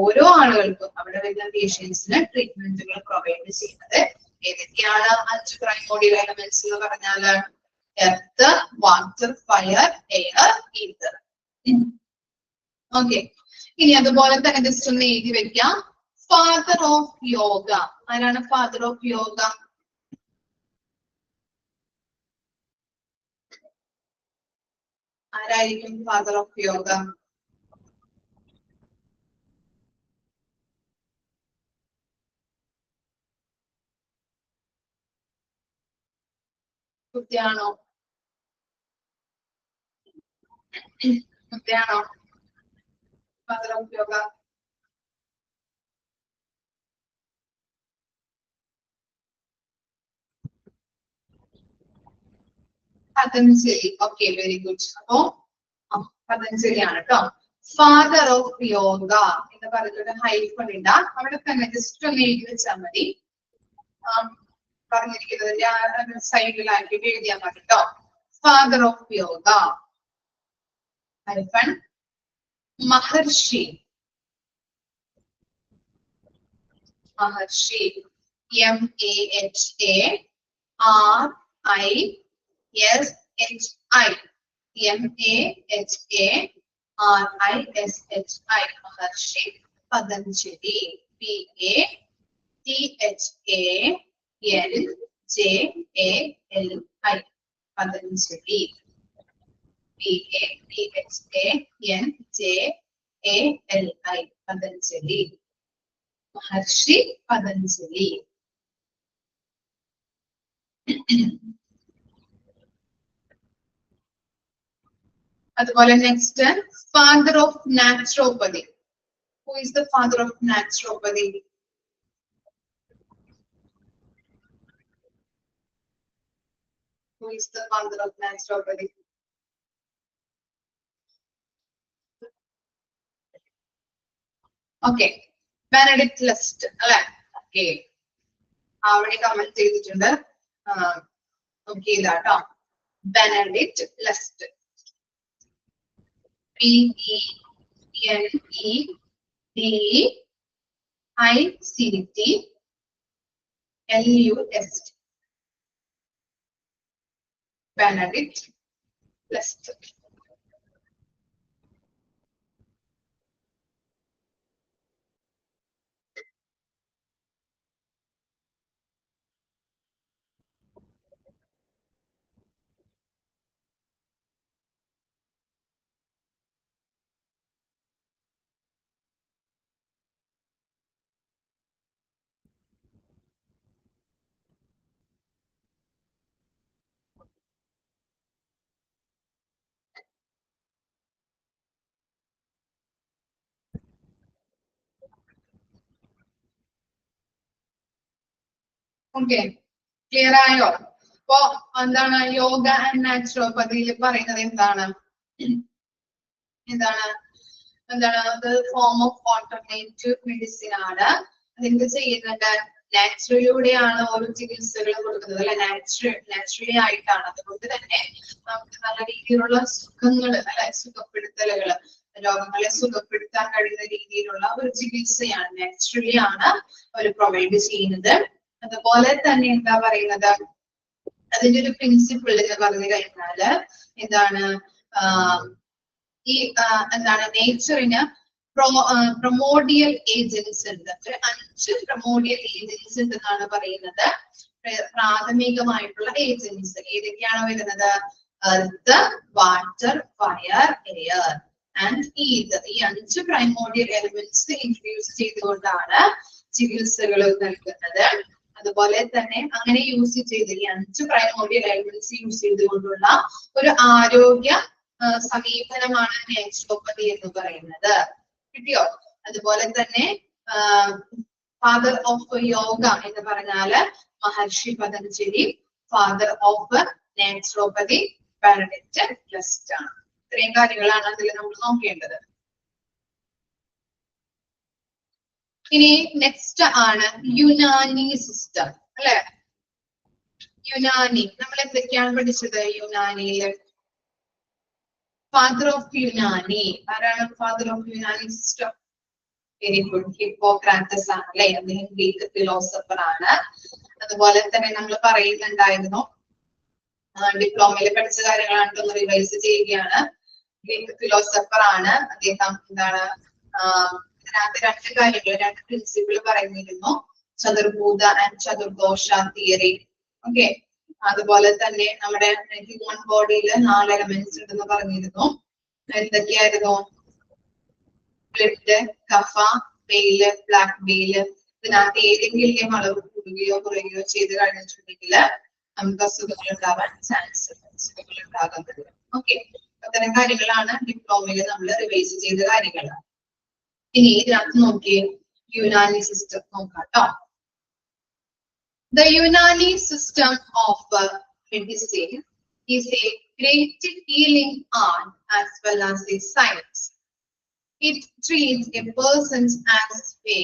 ഓരോ ആളുകൾക്കും അവിടെ വരുന്ന പേഷ്യൻസിന് ട്രീറ്റ്മെന്റുകൾ പ്രൊവൈഡ് ചെയ്യുന്നത്. ഏതൊക്കെയാണ് 5 പ്രൈമോഡിയൽ എലമെന്റ്സ് എന്ന് പറഞ്ഞാല്? Earth, water, fire, air, ether. Okay, ഇനി അതുപോലെ തന്നെ ജസ്റ്റ് ഒന്ന് എഴുതി വെക്കാം. ഫാദർ ഓഫ് യോഗ ആരാണ്? ഫാദർ ഓഫ് യോഗ ആരായിരിക്കും? ഫാദർ ഓഫ് യോഗ കുട്ടിയാണോ? കുട്ടിയാണോ father of yoga? Patanjali. Okay, very good. അപ്പോ പതഞ്ജലിയാണ് കേട്ടോ. ഫാദർ ഓഫ് യോഗ എന്ന് പറഞ്ഞിട്ട് ഹൈഫൺ ഇടാം. അവിടെ തന്നെ ജസ്റ്റ് ഒന്ന് എഴുതി വെച്ചാൽ മതി. പറഞ്ഞിരിക്കുന്നതിന്റെ സൈഡിലാക്കി എഴുതിയാൽ മതി കേട്ടോ. Father of yoga hyphen Maharshi. Maharshi MAHARISHI MAHARISHI Maharshi. Patanjali PATHANJALI Patanjali PATHANJALI Patanjali. Maharshi Patanjali. അതുപോലെ next father of naturopathy. Who is the father of naturopathy? Who is the father of naturopathy? Okay, Benedict Lust അല്ലെ? ഓക്കെ, അവിടെ കമന്റ് ചെയ്തിട്ടുണ്ട്. ഓക്കെ, ഇതാട്ടോ Benedict lust. BENEDICT LUST. Benedict Lust. Okay, clear ആയോ? അപ്പോ എന്താണ് yoga and നാച്ചുറോപ്പതിയിൽ പറയുന്നത്? എന്താണ് form of alternative medicine ആണ്. അതെന്ത് ചെയ്യുന്നുണ്ട്? നാച്ചുറലിലൂടെയാണ് ഓരോ ചികിത്സകൾ കൊടുക്കുന്നത് അല്ലെ? നാച്ചുറലി ആയിട്ടാണ്. അതുകൊണ്ട് തന്നെ നമുക്ക് നല്ല രീതിയിലുള്ള സുഖങ്ങൾ അല്ലെ, സുഖപ്പെടുത്തലുകൾ, രോഗങ്ങളെ സുഖപ്പെടുത്താൻ കഴിയുന്ന രീതിയിലുള്ള ഒരു ചികിത്സയാണ്. നാച്ചുറലി ആണ് അവർ പ്രൊവൈഡ് ചെയ്യുന്നത്. അതുപോലെ തന്നെ എന്താ പറയുന്നത്? അതിന്റെ ഒരു പ്രിൻസിപ്പിൾ എന്ന് പറഞ്ഞു കഴിഞ്ഞാല് എന്താണ്? ഈ നേച്ചറിന് പ്രൊമോഡിയൽ ഏജൻസ് ഉണ്ട്. 5 പ്രൊമോഡിയൽ ഏജൻസ് ഉണ്ടെന്നാണ് പറയുന്നത്. പ്രാഥമികമായിട്ടുള്ള ഏജൻസ് ഏതൊക്കെയാണ് വരുന്നത്? Earth, water, fire, air and ether. ഈ 5 പ്രൈമോഡിയൽ എലിമെന്റ്സ് ഇൻട്രൊഡ്യൂസ് ചെയ്തുകൊണ്ടാണ് ചികിത്സകൾ നൽകുന്നത്. അതുപോലെ തന്നെ അങ്ങനെ യൂസ് ചെയ്ത് ഈ 5 പ്രൈമോഡിയൽ എലിമെന്റ്സ് യൂസ് ചെയ്തുകൊണ്ടുള്ള ഒരു ആരോഗ്യ സമീപനമാണ് നാച്ചുറോപ്പതി എന്ന് പറയുന്നത്. കിട്ടിയോ? അതുപോലെ തന്നെ ഫാദർ ഓഫ് യോഗ എന്ന് പറഞ്ഞാല് Maharshi Patanjali. Father of naturopathy Benedict Lust ആണ്. ഇത്രയും കാര്യങ്ങളാണ് അതിൽ നമ്മൾ നോക്കേണ്ടത്. ഇനി നെക്സ്റ്റ് ആണ് യുനാനി സിസ്റ്റം അല്ലെ. യുനാനി നമ്മൾ എന്തൊക്കെയാണ് പഠിച്ചത് യുനാനിയില്? ഫാദർ ഓഫ് യുനാനി ആരാണ്? Father of Unani system? Very good, Hippocrates ആണ് അല്ലെ. അദ്ദേഹം ഗ്രീക്ക് ഫിലോസഫർ ആണ്. അതുപോലെ തന്നെ നമ്മൾ പറയുന്നുണ്ടായിരുന്നു, ഡിപ്ലോമയിൽ പഠിച്ച കാര്യങ്ങളാണ്, ഒന്ന് റിവൈസ് ചെയ്യുകയാണ്. ഗ്രീക്ക് ഫിലോസഫർ ആണ് അദ്ദേഹം. എന്താണ് ഇതിനകത്ത് രണ്ട് കാര്യങ്ങൾ, രണ്ട് പ്രിൻസിപ്പിൾ പറയുന്നിരുന്നു, ചതുർഭൂത ആൻഡ് ചതുർദോഷ തിയറി. ഓക്കെ, അതുപോലെ തന്നെ നമ്മുടെ ഹ്യൂമൻ ബോഡിയിൽ 4 എലമെന്റ്സ് ഉണ്ടെന്ന് പറഞ്ഞിരുന്നു. എന്തൊക്കെയായിരുന്നു? ബ്ലഡ്, കഫ, വെയില്, ബ്ലാക്ക് വെയില്. ഇതിനകത്ത് ഏതെങ്കിലും അളവ് കൂടുകയോ കുറയുകയോ ചെയ്ത് കഴിഞ്ഞിട്ടുണ്ടെങ്കിൽ നമുക്ക് അസുഖങ്ങൾ ഉണ്ടാവാൻ ചാൻസ് ഉണ്ട്, അസുഖങ്ങൾ ഉണ്ടാകാൻ പറ്റും. ഓക്കെ, അത്തരം കാര്യങ്ങളാണ് ഡിപ്ലോമയിൽ നമ്മൾ റിവൈസ് ചെയ്ത കാര്യങ്ങൾ. ഇനി ഇതിനകത്ത് നോക്കിയേ, യുനാനി സിസ്റ്റം നോക്കാം ട്ടോ. The Unani system of medicine is a great healing art as well as a science. It treats a person as a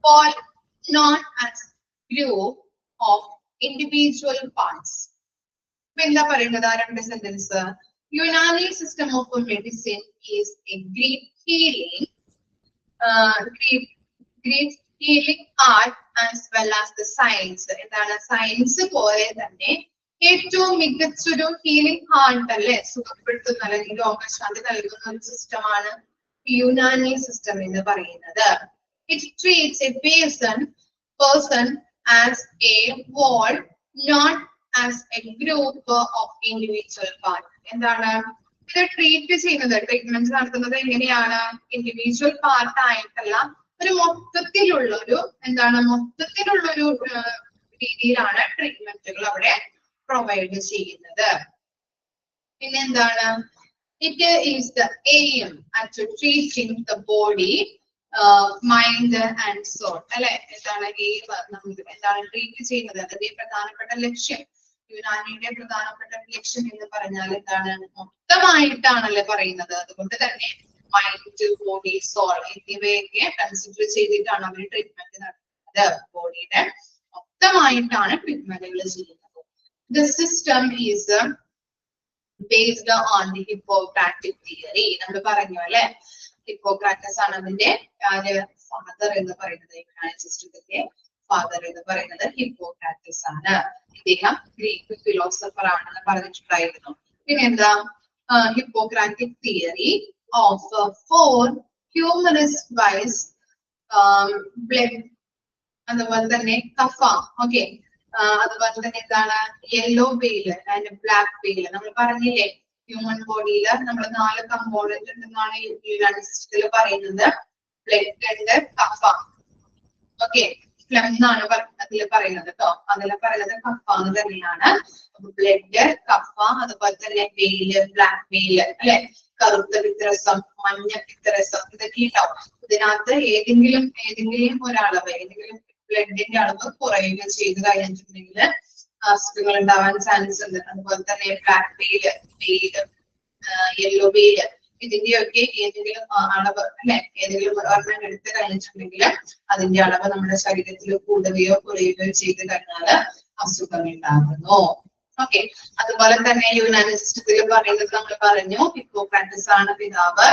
whole, not as group of individual parts. എന്താ പറയുന്നത് ആ രണ്ട് sentence? Unani system of medicine is A great healing art as well as the science. എന്താണ്? Science പോലെ തന്നെ ഏറ്റവും മികച്ചൊരു healing art അല്ലെ, സുഖപ്പെടുത്തുന്ന അല്ലെങ്കിൽ രോഗശാന്തി നൽകുന്ന ഒരു സിസ്റ്റമാണ് യുനാനി സിസ്റ്റം എന്ന് പറയുന്നത്. It treats a person as a whole, not as a group of individual part. എന്താണ് ഇത് ട്രീറ്റ് ചെയ്യുന്നത്? ട്രീറ്റ്മെന്റ് നടത്തുന്നത് എങ്ങനെയാണ്? ഇൻഡിവിജ്വൽ പാർട്ട് ആയിട്ടല്ല, ഒരു മൊത്തത്തിലുള്ളൊരു മൊത്തത്തിലുള്ളൊരു രീതിയിലാണ് ട്രീറ്റ്മെന്റുകൾ അവിടെ പ്രൊവൈഡ് ചെയ്യുന്നത്. പിന്നെ എന്താണ്? It is the aim at treating the body, mind and soul അല്ലെ. എന്താണ് എയിം? എന്താണ് ട്രീറ്റ് ചെയ്യുന്നത്? അതിന്റെ പ്രധാനപ്പെട്ട ലക്ഷ്യം, യുനാനിയുടെ പ്രധാനപ്പെട്ട ലക്ഷ്യം എന്ന് പറഞ്ഞാൽ എന്താണ്? മൊത്തമായിട്ടാണല്ലേ പറയുന്നത്. അതുകൊണ്ട് തന്നെ മൈൻഡ്, ബോഡി, സോൾ എന്നിവയൊക്കെ കൺസിഡർ ചെയ്തിട്ടാണ് അവർ ട്രീറ്റ്മെന്റ് നടത്തുന്നത്. ബോഡിയുടെ മൊത്തമായിട്ടാണ് ട്രീറ്റ്മെന്റുകൾ ചെയ്യുന്നത്. The system is based on the Hippocratic theory. നമ്മൾ പറഞ്ഞു അല്ലെ, ഹിപ്പോക്രാറ്റസ് ആണ് അതിന്റെ ഫാദർ എന്ന് പറയുന്നത്. യുനാനി സിസ്റ്റത്തിന്റെ ഫാദർ എന്ന് പറയുന്നത് ഹിപ്പോക്രാറ്റസ് ആണ്. ഇദ്ദേഹം ഗ്രീക്ക് ഫിലോസഫർ ആണെന്ന് പറഞ്ഞിട്ടുണ്ടായിരുന്നു. പിന്നെ എന്താ? ഹിപ്പോക്രാറ്റിക് തിയറി ഓഫ് 4 ഹ്യൂമറസ് വൈസ്, ബ്ലഡ്, അതുപോലെ തന്നെ കഫ. ഓക്കെ, അതുപോലെ തന്നെ എന്താണ്? യെല്ലോ വെയിൽ ആൻഡ് ബ്ലാക്ക് വെയിൽ. നമ്മൾ പറഞ്ഞില്ലേ ഹ്യൂമൻ ബോഡിയിൽ നമ്മൾ 4 കമ്പോണന്റ് ഉണ്ടെന്നാണ് യുനാനി സിസ്റ്റത്തിൽ പറയുന്നത്. ബ്ലഡ് ഉണ്ട്, കഫ. ഓക്കെ, ഫ്ലം എന്നാണ് അതിൽ പറയുന്നത് കേട്ടോ. അതിൽ പറയുന്നത് കഫ എന്ന് തന്നെയാണ്. ബ്ലഡ്, കഫ, അതുപോലെ തന്നെ വെയില്, ബ്ലാക്ക് വെയില് അല്ലെ. കറുത്ത പിത്തരസം, മഞ്ഞ പിത്തരസം, ഇതൊക്കെ ഉണ്ടാവും. ഇതിനകത്ത് ഏതെങ്കിലും ഒരളവ്, ഏതെങ്കിലും ബ്ലഡിന്റെ അളവ് കുറയുക ചെയ്ത് കഴിഞ്ഞിട്ടുണ്ടെങ്കിൽ അസുഖങ്ങൾ ഉണ്ടാവാൻ ചാൻസ് ഉണ്ട്. അതുപോലെ തന്നെ ബ്ലാക്ക് വെയില്, യെല്ലോ വെയില്, ഇതിന്റെയൊക്കെ ഏതെങ്കിലും അളവ് അല്ലെ, ഏതെങ്കിലും ഒരെണ്ണം എടുത്തു കഴിഞ്ഞിട്ടുണ്ടെങ്കിൽ അതിന്റെ അളവ് നമ്മുടെ ശരീരത്തിൽ കൂടുകയോ കുറയുകയോ ചെയ്ത് കഴിഞ്ഞാൽ അസുഖങ്ങൾ ഉണ്ടാകുന്നു. ഓക്കെ, അതുപോലെ തന്നെ യുനാനി സിസ്റ്റത്തിൽ പറയുന്നത് നമ്മൾ പറഞ്ഞു, ഹിപ്പോക്രാറ്റസ് ആണ് പിതാവ്,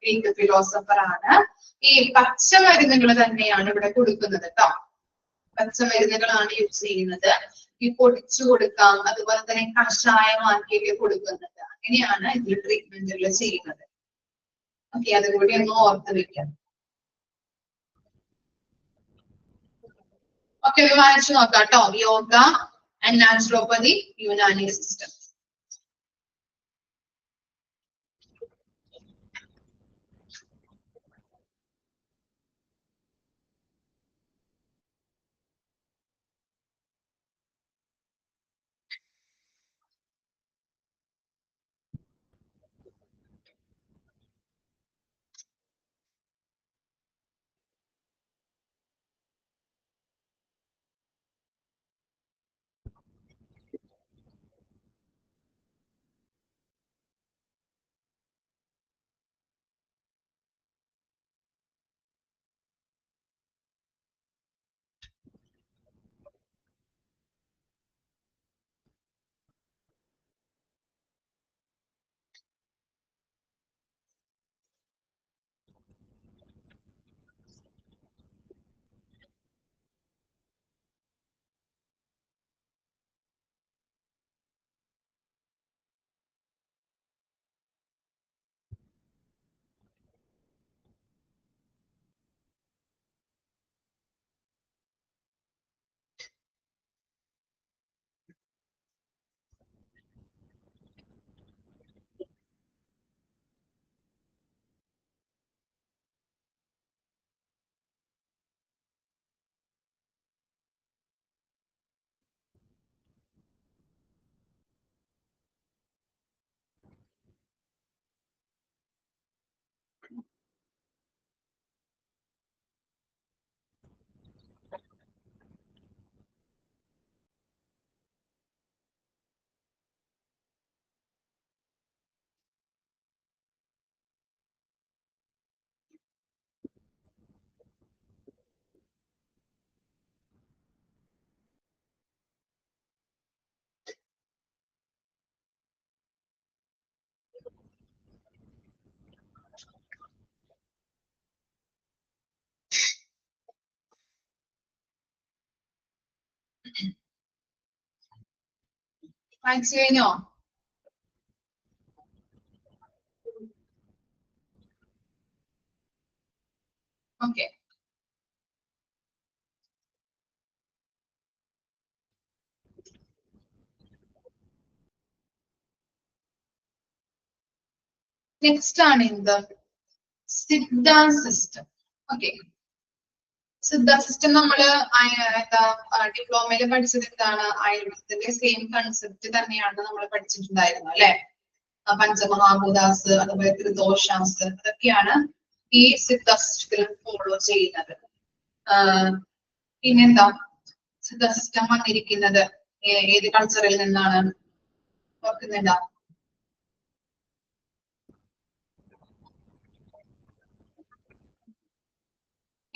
ഗ്രീക്ക് ഫിലോസഫർ ആണ്. ഈ പച്ചമരുന്നുകൾ തന്നെയാണ് ഇവിടെ കൊടുക്കുന്നത് കേട്ടോ. പച്ചമരുന്നുകളാണ് യൂസ് ചെയ്യുന്നത്. ഈ പൊടിച്ചു കൊടുക്കാം, അതുപോലെ തന്നെ കഷായമാക്കിയൊക്കെ കൊടുക്കുന്നത്. അങ്ങനെയാണ് ഇതിൽ ട്രീറ്റ്മെന്റുകൾ ചെയ്യുന്നത്. ഓക്കെ, അതുകൂടി ഒന്ന് ഓർത്ത് വെക്കാം. ഓക്കെ, ഒന്ന് വായിച്ചു നോക്കാം കേട്ടോ. Yoga and naturopathy, Unani system. വായിച്ചു കഴിഞ്ഞോ? ഓക്കെ. നെക്സ്റ്റ് ആണ് എന്ത്? Siddha system. Okay. Siddha system നമ്മള് എന്താ ഡിപ്ലോമയില് പഠിച്ചത് എന്താണ്? ആയുർവേദത്തിന്റെ സെയിം കൺസെപ്റ്റ് തന്നെയാണ് നമ്മൾ പഠിച്ചിട്ടുണ്ടായിരുന്നത് അല്ലെ? പഞ്ചമഹാഭൂതാസ്, അതുപോലെ ത്രിദോഷാസ്, അതൊക്കെയാണ് ഈ സിദ്ധ സിസ്റ്റത്തിൽ ഫോളോ ചെയ്യുന്നത്. പിന്നെന്താ സിദ്ധ സിസ്റ്റം വന്നിരിക്കുന്നത് ഏത് കൾച്ചറിൽ നിന്നാണ്? ഓർക്കുന്നുണ്ടോ?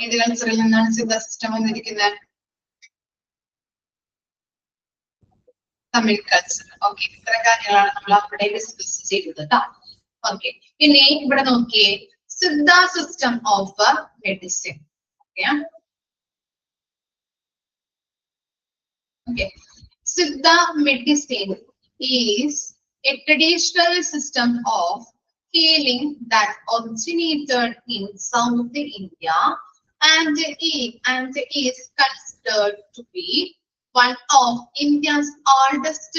ഏത് കൾച്ചറിൽ നിന്നാണ് സിദ്ധ സിസ്റ്റം വന്നിരിക്കുന്നത്? തമിഴ് കൾച്ചർ. ഓക്കെ. ഇത്തരം കാര്യങ്ങളാണ് നമ്മൾ അവിടെ ഡിസ്കസ് ചെയ്തത് കേട്ടോ. ഓക്കെ. പിന്നെ ഇവിടെ നോക്കിയേ, Siddha system of medicine. Okay. Okay. Siddha medicine is a traditional system of healing that originated in South India and is considered to be one of India's oldest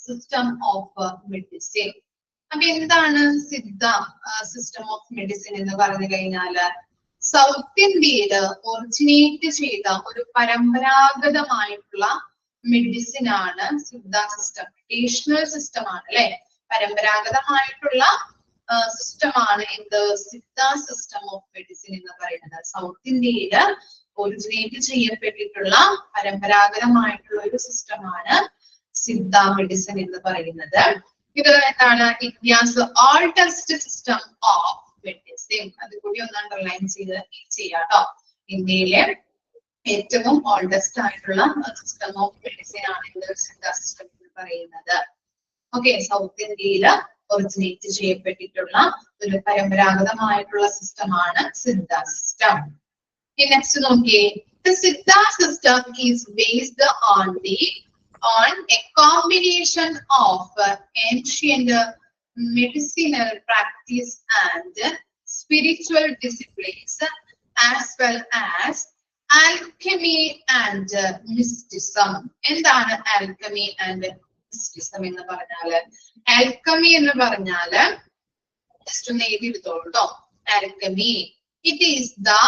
system of medicine. അപ്പൊ എന്താണ് Siddha system of medicine എന്ന് പറഞ്ഞു കഴിഞ്ഞാല് south ഇന്ത്യയില് originate ചെയ്ത ഒരു പരമ്പരാഗതമായിട്ടുള്ള medicine ആണ് സിദ്ധ സിസ്റ്റം. ട്രഡീഷണൽ സിസ്റ്റം ആണ് അല്ലെ? പരമ്പരാഗതമായിട്ടുള്ള സിസ്റ്റം ആണ് എന്ത്? സിദ്ധ സിസ്റ്റം ഓഫ് മെഡിസിൻ എന്ന് പറയുന്നത്. സൗത്ത് ഇന്ത്യയില് ഒറിജിനേറ്റ് ചെയ്യപ്പെട്ടിട്ടുള്ള പരമ്പരാഗതമായിട്ടുള്ള ഒരു സിസ്റ്റം ആണ് സിദ്ധ മെഡിസിൻ എന്ന് പറയുന്നത്. ഇത് എന്താണ്? India's oldest system of medicine. അത് കൂടി ഒന്ന് അണ്ടർലൈൻ ചെയ്യാട്ടോ. ഇന്ത്യയിലെ ഏറ്റവും ഓൾഡസ്റ്റ് ആയിട്ടുള്ള സിസ്റ്റം ഓഫ് മെഡിസിൻ ആണ് സിദ്ധ സിസ്റ്റം എന്ന് പറയുന്നത്. ഓക്കെ. സൗത്ത് ഇന്ത്യയില് ഒറിജിനേറ്റ് ചെയ്യപ്പെട്ടിട്ടുള്ള ഒരു പരമ്പരാഗതമായിട്ടുള്ള സിസ്റ്റം ആണ് സിദ്ധ സിസ്റ്റം. നെക്സ്റ്റ് നോക്കിയേ, the Siddha system is based on a combination of ancient medicinal practice and spiritual disciplines, as well as alchemy and mysticism. എന്താണ് alchemy and mysticism എന്ന് പറഞ്ഞാല്? alchemy എന്ന് പറഞ്ഞാല് just ഒന്ന് എഴുതി എടുത്തോളൂ ട്ടോ. alchemy, it is the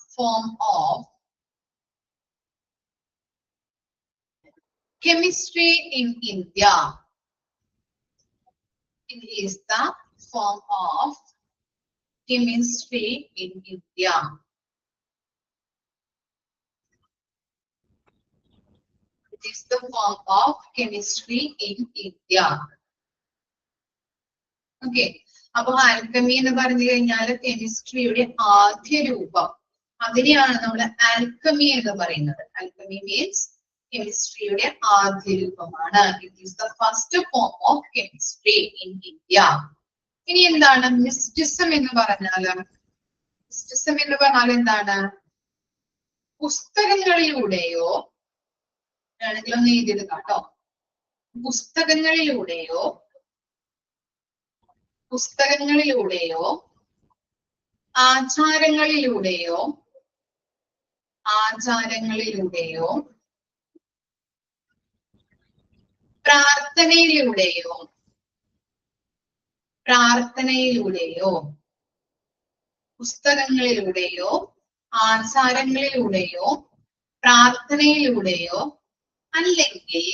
form of chemistry in India. It is the form of chemistry in India. It is the form of chemistry in India. Okay. അപ്പൊ alchemy എന്ന് പറഞ്ഞു കഴിഞ്ഞാൽ കെമിസ്ട്രിയുടെ ആദ്യ രൂപം, അതിനെയാണ് നമ്മൾ ആൽക്കമി എന്ന് പറയുന്നത്. ആൽക്കമി മീൻസ് കെമിസ്ട്രിയുടെ ആദ്യ രൂപമാണ്. It is the first form of chemistry in India. ഇനി എന്താണ് മിസ്റ്റിസം എന്ന് പറഞ്ഞാല്? മിസ്റ്റിസം എന്ന് പറഞ്ഞാൽ എന്താണ്? പുസ്തകങ്ങളിലൂടെയോ ആണെങ്കിൽ ഒന്ന് എഴുതിയെടുക്കാം കേട്ടോ. പുസ്തകങ്ങളിലൂടെയോ ആചാരങ്ങളിലൂടെയോ പ്രാർത്ഥനയിലൂടെയോ പുസ്തകങ്ങളിലൂടെയോ ആചാരങ്ങളിലൂടെയോ പ്രാർത്ഥനയിലൂടെയോ അല്ലെങ്കിൽ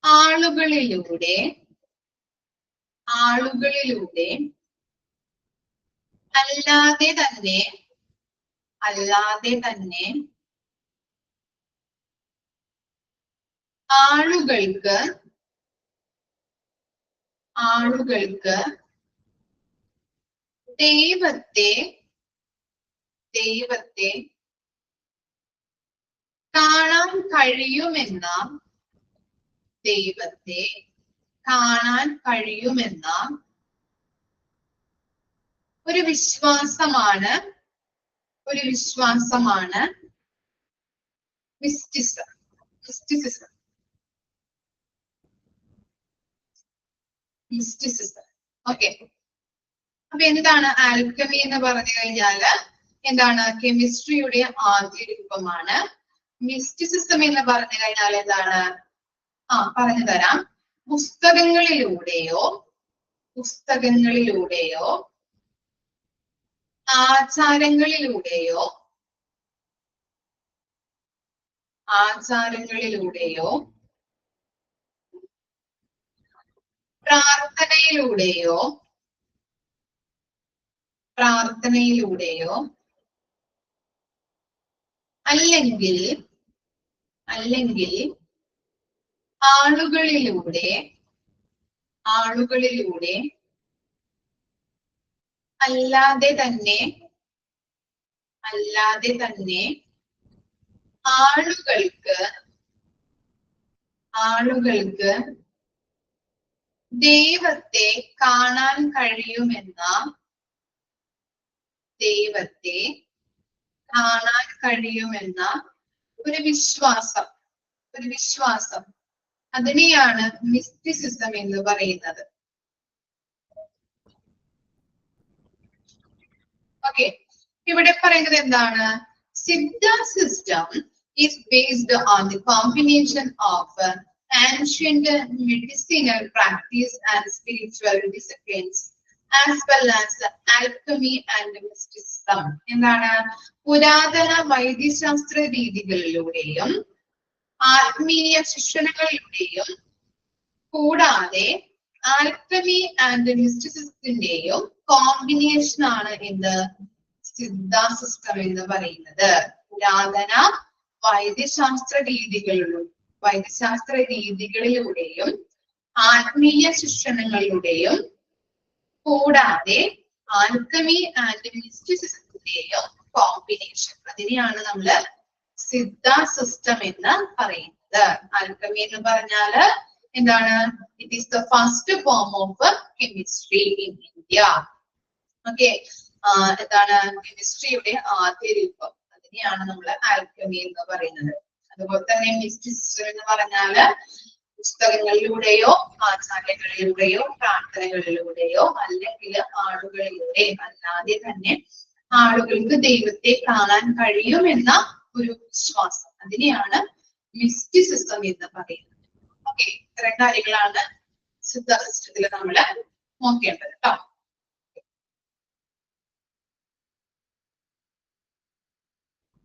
ആളുകളിലൂടെ അല്ലാതെ തന്നെ ആളുകൾക്ക് ദൈവത്തെ കാണാൻ കഴിയുമെന്ന ദൈവത്തെ കാണാൻ കഴിയുമെന്ന ഒരു വിശ്വാസമാണ് മിസ്റ്റിസം. ഓക്കെ. അപ്പൊ എന്താണ് ആൽക്കമി എന്ന് പറഞ്ഞു കഴിഞ്ഞാല് എന്താണ്? കെമിസ്ട്രിയുടെ ആദ്യ രൂപമാണ്. മിസ്റ്റിസിസം എന്ന് പറഞ്ഞു കഴിഞ്ഞാൽ എന്താണ്? പറഞ്ഞു തരാം. പുസ്തകങ്ങളിലൂടെയോ ആചാരങ്ങളിലൂടെയോ പ്രാർത്ഥനയിലൂടെയോ അല്ലെങ്കിൽ ആളുകളിലൂടെ അല്ലാതെ തന്നെ ആളുകൾക്ക് ദൈവത്തെ കാണാൻ കഴിയുമെന്ന ഒരു വിശ്വാസം അതിനെയാണ് മിസ്റ്റിസിസം എന്ന് പറയുന്നത്. ഓക്കെ. ഇവിടെ പറയുന്നത് എന്താണ്? Siddha system is based on the combination of ancient medicinal practice and spiritual disciplines as well as alchemy and mysticism. എന്താണ്? പുരാതന വൈദ്യശാസ്ത്ര രീതികളിലൂടെയും ആത്മീയ ശിക്ഷണങ്ങളിലൂടെയും കൂടാതെ ആൽക്കമി ആൻഡ് മിസ്റ്റിസിസത്തിന്റെയും കോമ്പിനേഷൻ ആണ് എന്ത്? സിദ്ധ സിസ്റ്റം എന്ന് പറയുന്നത്. പുരാതന വൈദ്യശാസ്ത്ര രീതികളിലൂടെയും ആത്മീയ ശിക്ഷണങ്ങളിലൂടെയും കൂടാതെ ആൽക്കമി ആൻഡ് മിസ്റ്റിസിസത്തിന്റെയും കോമ്പിനേഷൻ, അതിനെയാണ് നമ്മള് സിദ്ധ സിസ്റ്റം എന്ന് പറയുന്നത്. ആൽക്കമി എന്ന് പറഞ്ഞാല് എന്താണ്? It is the first form of chemistry in India. Okay. എന്താണ്? കെമിസ്ട്രിയുടെ ആദ്യ രൂപം, അതിനെയാണ് നമ്മൾ ആൽക്കമി എന്ന് പറയുന്നത്. അതുപോലെ തന്നെ മിസ്റ്റിസിസം എന്ന് പറഞ്ഞാല് പുസ്തകങ്ങളിലൂടെയോ ആചാരങ്ങളിലൂടെയോ പ്രാർത്ഥനകളിലൂടെയോ അല്ലെങ്കിൽ ആളുകളിലൂടെ അല്ലാതെ തന്നെ ആളുകൾക്ക് ദൈവത്തെ കാണാൻ കഴിയുമെന്ന ഒരു വിശ്വാസം, അതിനെയാണ് മിസ്റ്റിസിസം എന്ന് പറയുന്നത്. ഓക്കെ. ഇത്രയും കാര്യങ്ങളാണ് സിദ്ധ സിസ്റ്റത്തിൽ നമ്മൾ നോക്കേണ്ടത് കേട്ടോ.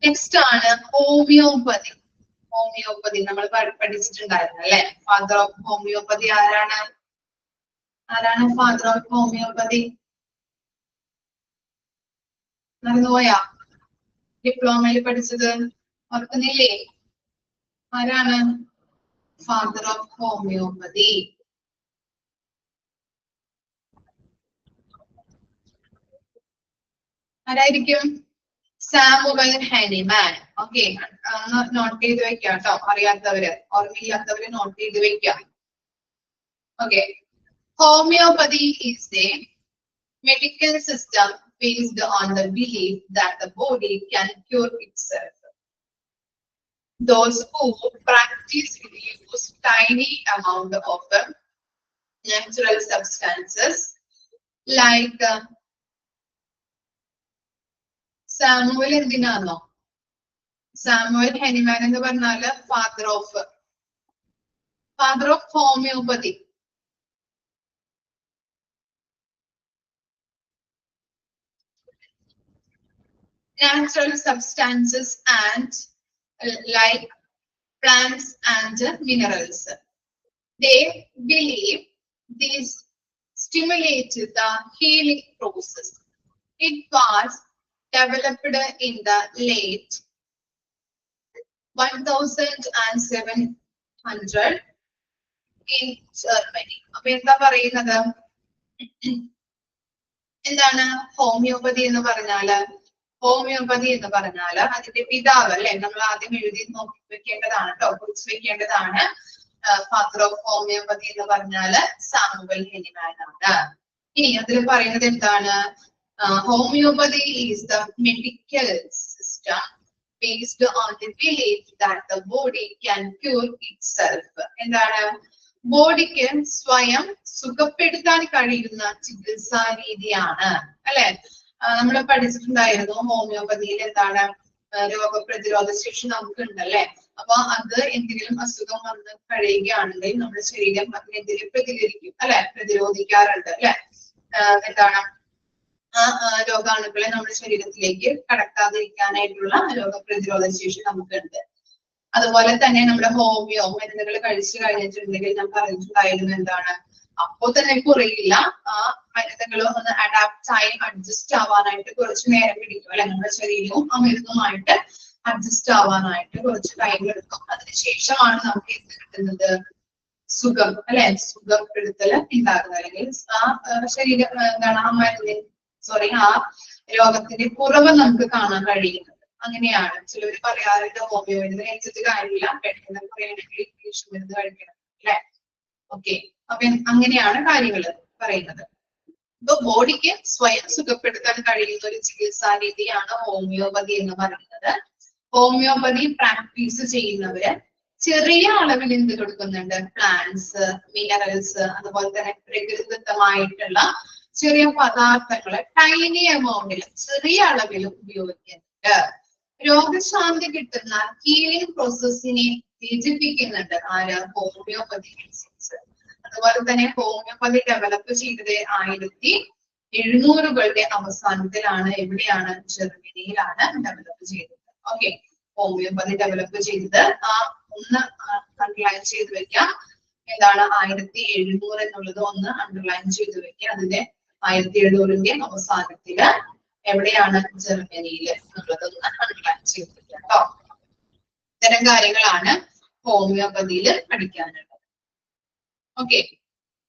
നെക്സ്റ്റ് ആണ് ഹോമിയോപ്പതി. നമ്മൾ പഠിച്ചിട്ടുണ്ടായിരുന്നു അല്ലെ? ഫാദർ ഓഫ് ഹോമിയോപ്പതി ആരാണ്? Father of homeopathy? മറന്നുപോയാ? ഡിപ്ലോമയിൽ പഠിച്ചത് ഓർക്കുന്നില്ലേ? ആരാണ് ഫാദർ ഓഫ് ഹോമിയോപ്പതി? ആരായിരിക്കും? Samuel Hahnemann. ഓക്കെ. നോട്ട് ചെയ്ത് വെക്കാം കേട്ടോ. അറിയാത്തവര്, ഓർമ്മയില്ലാത്തവര് നോട്ട് ചെയ്ത് വെക്കാം. Okay. Homeopathy is a medical system based on the belief that the body can cure itself. Those who practice use tiny amount of natural substances like Samuel എന്തിനാന്നോ? Samuel Hahnemann എന്ന് പറഞ്ഞാല് father of homeopathy. Natural substances and like plants and minerals. They believe these stimulate the healing process. It was developed in the late 1700 in Germany. അപ്പൊ എന്താ പറയുന്നത്? എന്താണ് homeopathy എന്ന് പറഞ്ഞാല്? Homeopathy എന്ന് പറഞ്ഞാൽ അതിന്റെ പിതാവ് അല്ലെ, നമ്മൾ ആദ്യം എഴുതി നോക്കി വെക്കേണ്ടതാണ് കേട്ടോ, കുറിച്ച് വെക്കേണ്ടതാണ്. ഫാദർ ഓഫ് ഹോമിയോപ്പതി എന്ന് പറഞ്ഞാല് സാമുവൽ ഹെനിമാൻ ആണ്. ഇനി അതിൽ പറയുന്നത് എന്താണ്? Homeopathy is the medical system based on the belief that the body can cure itself. എന്താണ്? ബോഡിക്ക് സ്വയം സുഖപ്പെടുത്താൻ കഴിയുന്ന ചികിത്സാ രീതിയാണ് അല്ലെ. നമ്മൾ പഠിച്ചിട്ടുണ്ടായിരുന്നു ഹോമിയോപ്പതിയിൽ എന്താണ്, രോഗപ്രതിരോധ ശേഷി നമുക്കുണ്ട് അല്ലെ. അപ്പൊ അത് എന്തെങ്കിലും അസുഖം വന്ന് കഴിയുകയാണെങ്കിൽ നമ്മുടെ ശരീരം അതിനെതിരെ പ്രതികരിക്കും അല്ലെ, പ്രതിരോധിക്കാറുണ്ട് അല്ലെ. എന്താണ്, ആ രോഗാണുക്കളെ നമ്മുടെ ശരീരത്തിലേക്ക് കടക്കാതിരിക്കാനായിട്ടുള്ള രോഗപ്രതിരോധ ശേഷി നമുക്കുണ്ട്. അതുപോലെ തന്നെ നമ്മുടെ ഹോമിയോ മരുന്നുകൾ കഴിച്ചു കഴിഞ്ഞിട്ടുണ്ടെങ്കിൽ ഞാൻ പറഞ്ഞിട്ടുണ്ടായിരുന്നു എന്താണ്, അപ്പോ തന്നെ കുറയില്ല. ആ മരുന്നുകൾ ഒന്ന് അഡാപ്റ്റ് അഡ്ജസ്റ്റ് ആവാനായിട്ട് കുറച്ച് നേരം പിടിക്കും അല്ലെ. നമ്മുടെ ശരീരവും ആ മരുന്നുമായിട്ട് അഡ്ജസ്റ്റ് ആവാനായിട്ട് കുറച്ച് ടൈം എടുക്കും. അതിനുശേഷമാണ് നമുക്ക് എന്ത് കിട്ടുന്നത്? സുഖം അല്ലെ, സുഖപ്പെടുത്തൽ ഉണ്ടാകുന്നത്. അല്ലെങ്കിൽ ആ ശരീരം എന്താണ്, ആ മരുന്നിന് ആ രോഗത്തിന്റെ കുറവ് നമുക്ക് കാണാൻ കഴിയുന്നത്. അങ്ങനെയാണ് ചിലവർ പറയാറുണ്ട് ഹോമിയോ മരുന്ന് കഴിച്ചിട്ട് കാര്യമില്ല, പെട്ടെന്ന് കുറയണമെങ്കിൽ ഇംഗ്ലീഷ് മരുന്ന് കഴിക്കണം അല്ലെ. ഓക്കെ, അപ്പൊ അങ്ങനെയാണ് കാര്യങ്ങൾ പറയുന്നത്. ഇപ്പൊ ബോഡിക്ക് സ്വയം സുഖപ്പെടുത്താൻ കഴിയുന്ന ഒരു ചികിത്സാ രീതിയാണ് ഹോമിയോപ്പതി എന്ന് പറയുന്നത്. ഹോമിയോപ്പതി പ്രാക്ടീസ് ചെയ്യുന്നവര് ചെറിയ അളവിൽ എന്ത് കൊടുക്കുന്നുണ്ട്? പ്ലാന്റ്സ്, മിനറൽസ്, അതുപോലെ തന്നെ പ്രകൃതിദത്തമായിട്ടുള്ള ചെറിയ പദാർത്ഥങ്ങളെ ടൈനി എമൗണ്ടിൽ, ചെറിയ അളവിൽ ഉപയോഗിക്കുന്നുണ്ട്. രോഗശാന്തി കിട്ടുന്ന ഹീലിംഗ് പ്രോസസ്സിനെ ഉത്തേജിപ്പിക്കുന്നുണ്ട് ആര്? Homeopathy medicines. അതുപോലെ തന്നെ ഹോമിയോപ്പതി ഡെവലപ്പ് ചെയ്തത് 1700-കളുടെ അവസാനത്തിലാണ്. എവിടെയാണ്? ജർമ്മനിയിലാണ് ഡെവലപ്പ് ചെയ്തത്. ഓക്കെ, ഹോമിയോപ്പതി ഡെവലപ്പ് ചെയ്തത് ഒന്ന് അണ്ടർലൈൻ ചെയ്ത് വെക്കാം. എന്താണ് 1700 എന്നുള്ളത് ഒന്ന് അണ്ടർലൈൻ ചെയ്ത് വെക്കുക. അതിന്റെ 1700-ന്റെ അവസാനത്തില് എവിടെയാണ്? ജർമ്മനിയിൽ എന്നുള്ളത് ഒന്ന് അണ്ടർലൈൻ ചെയ്ത് വെക്കാം കേട്ടോ. ഇത്തരം കാര്യങ്ങളാണ് ഹോമിയോപ്പതിയിൽ പഠിക്കാനുള്ളത്. ഓക്കെ,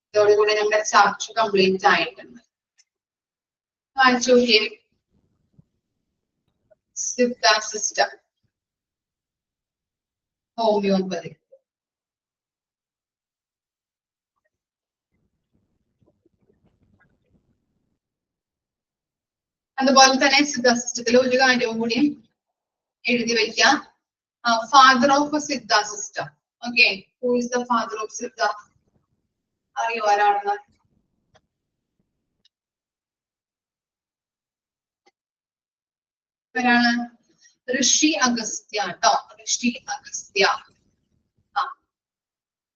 ഇതോടുകൂടി നമ്മുടെ ചാപ്റ്റർ കംപ്ലീറ്റ് ആയിട്ടുണ്ട്. വായിച്ചു സിദ്ധ സിസ്റ്റം ഹോമിയോപ്പതി. അതുപോലെ തന്നെ സിദ്ധ സിസ്റ്റത്തിൽ ഒരു കാര്യവും കൂടി എഴുതി വെക്കാം. Father of Siddha system. Okay, who is the father of Siddha? അറിയോ ആരാണെന്ന്? ആരാണ്? ഋഷി അഗസ്ത്യ കേട്ടോ. ഋഷി അഗസ്ത്യ.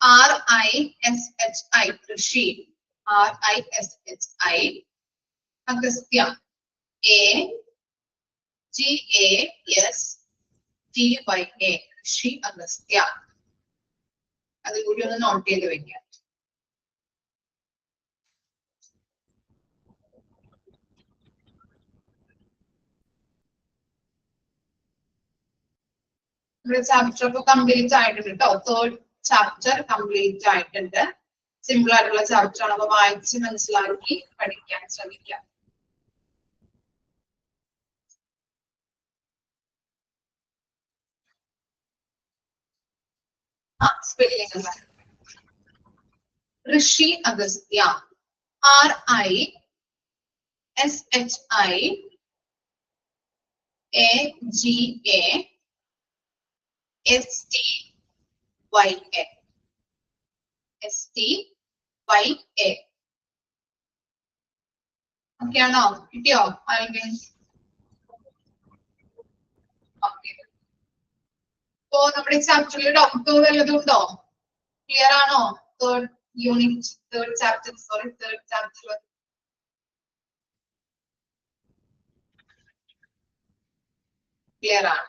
RISHI ഋഷി. RISHI. അഗസ്ത്യ AGASTYA. ഋഷി അഗസ്ത്യ. അതുകൂടി ഒന്ന് നോട്ട് ചെയ്ത് വെക്കാം. നമ്മുടെ ചാപ്റ്റർ ഒക്കെ കംപ്ലീറ്റ് ആയിട്ടുണ്ട് കേട്ടോ. 3rd ചാപ്റ്റർ കംപ്ലീറ്റ് ആയിട്ടുണ്ട്. സിമ്പിൾ ആയിട്ടുള്ള ചാപ്റ്റർ ആണ്. അപ്പൊ വായിച്ച് മനസ്സിലാക്കി പഠിക്കാൻ ശ്രമിക്കാം. Spelling Rishi Agastya. RISHI AGASTYA. STYA. Okay ആണോ? കിട്ടിയോ? അപ്പോ നമ്മുടെ ചാപ്റ്ററിൽ ഡൗട്ട് വല്ലതും ഉണ്ടോ? ക്ലിയർ ആണോ? 3rd unit 3rd chapter clear ആണ്.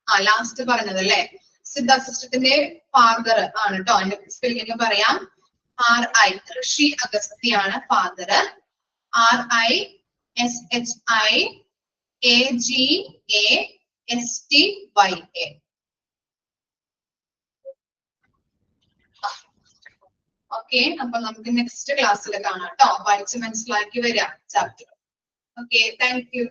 ലാസ്റ്റ് പറഞ്ഞത് അല്ലെ, സിദ്ധ സിസ്റ്റത്തിന്റെ ഫാദർ ആണ് കേട്ടോ. അതിന്റെ സ്പെല്ലിംഗ് പറയാം. RI ഋഷി അഗസ്ത്യാണ് ഫാദർ. RISHI AGASTYA. ഓക്കെ, അപ്പൊ നമുക്ക് നെക്സ്റ്റ് ക്ലാസ്സിൽ കാണാം കേട്ടോ. വായിച്ച് മനസ്സിലാക്കി വരാം ചാപ്റ്റർ. Okay, thank you.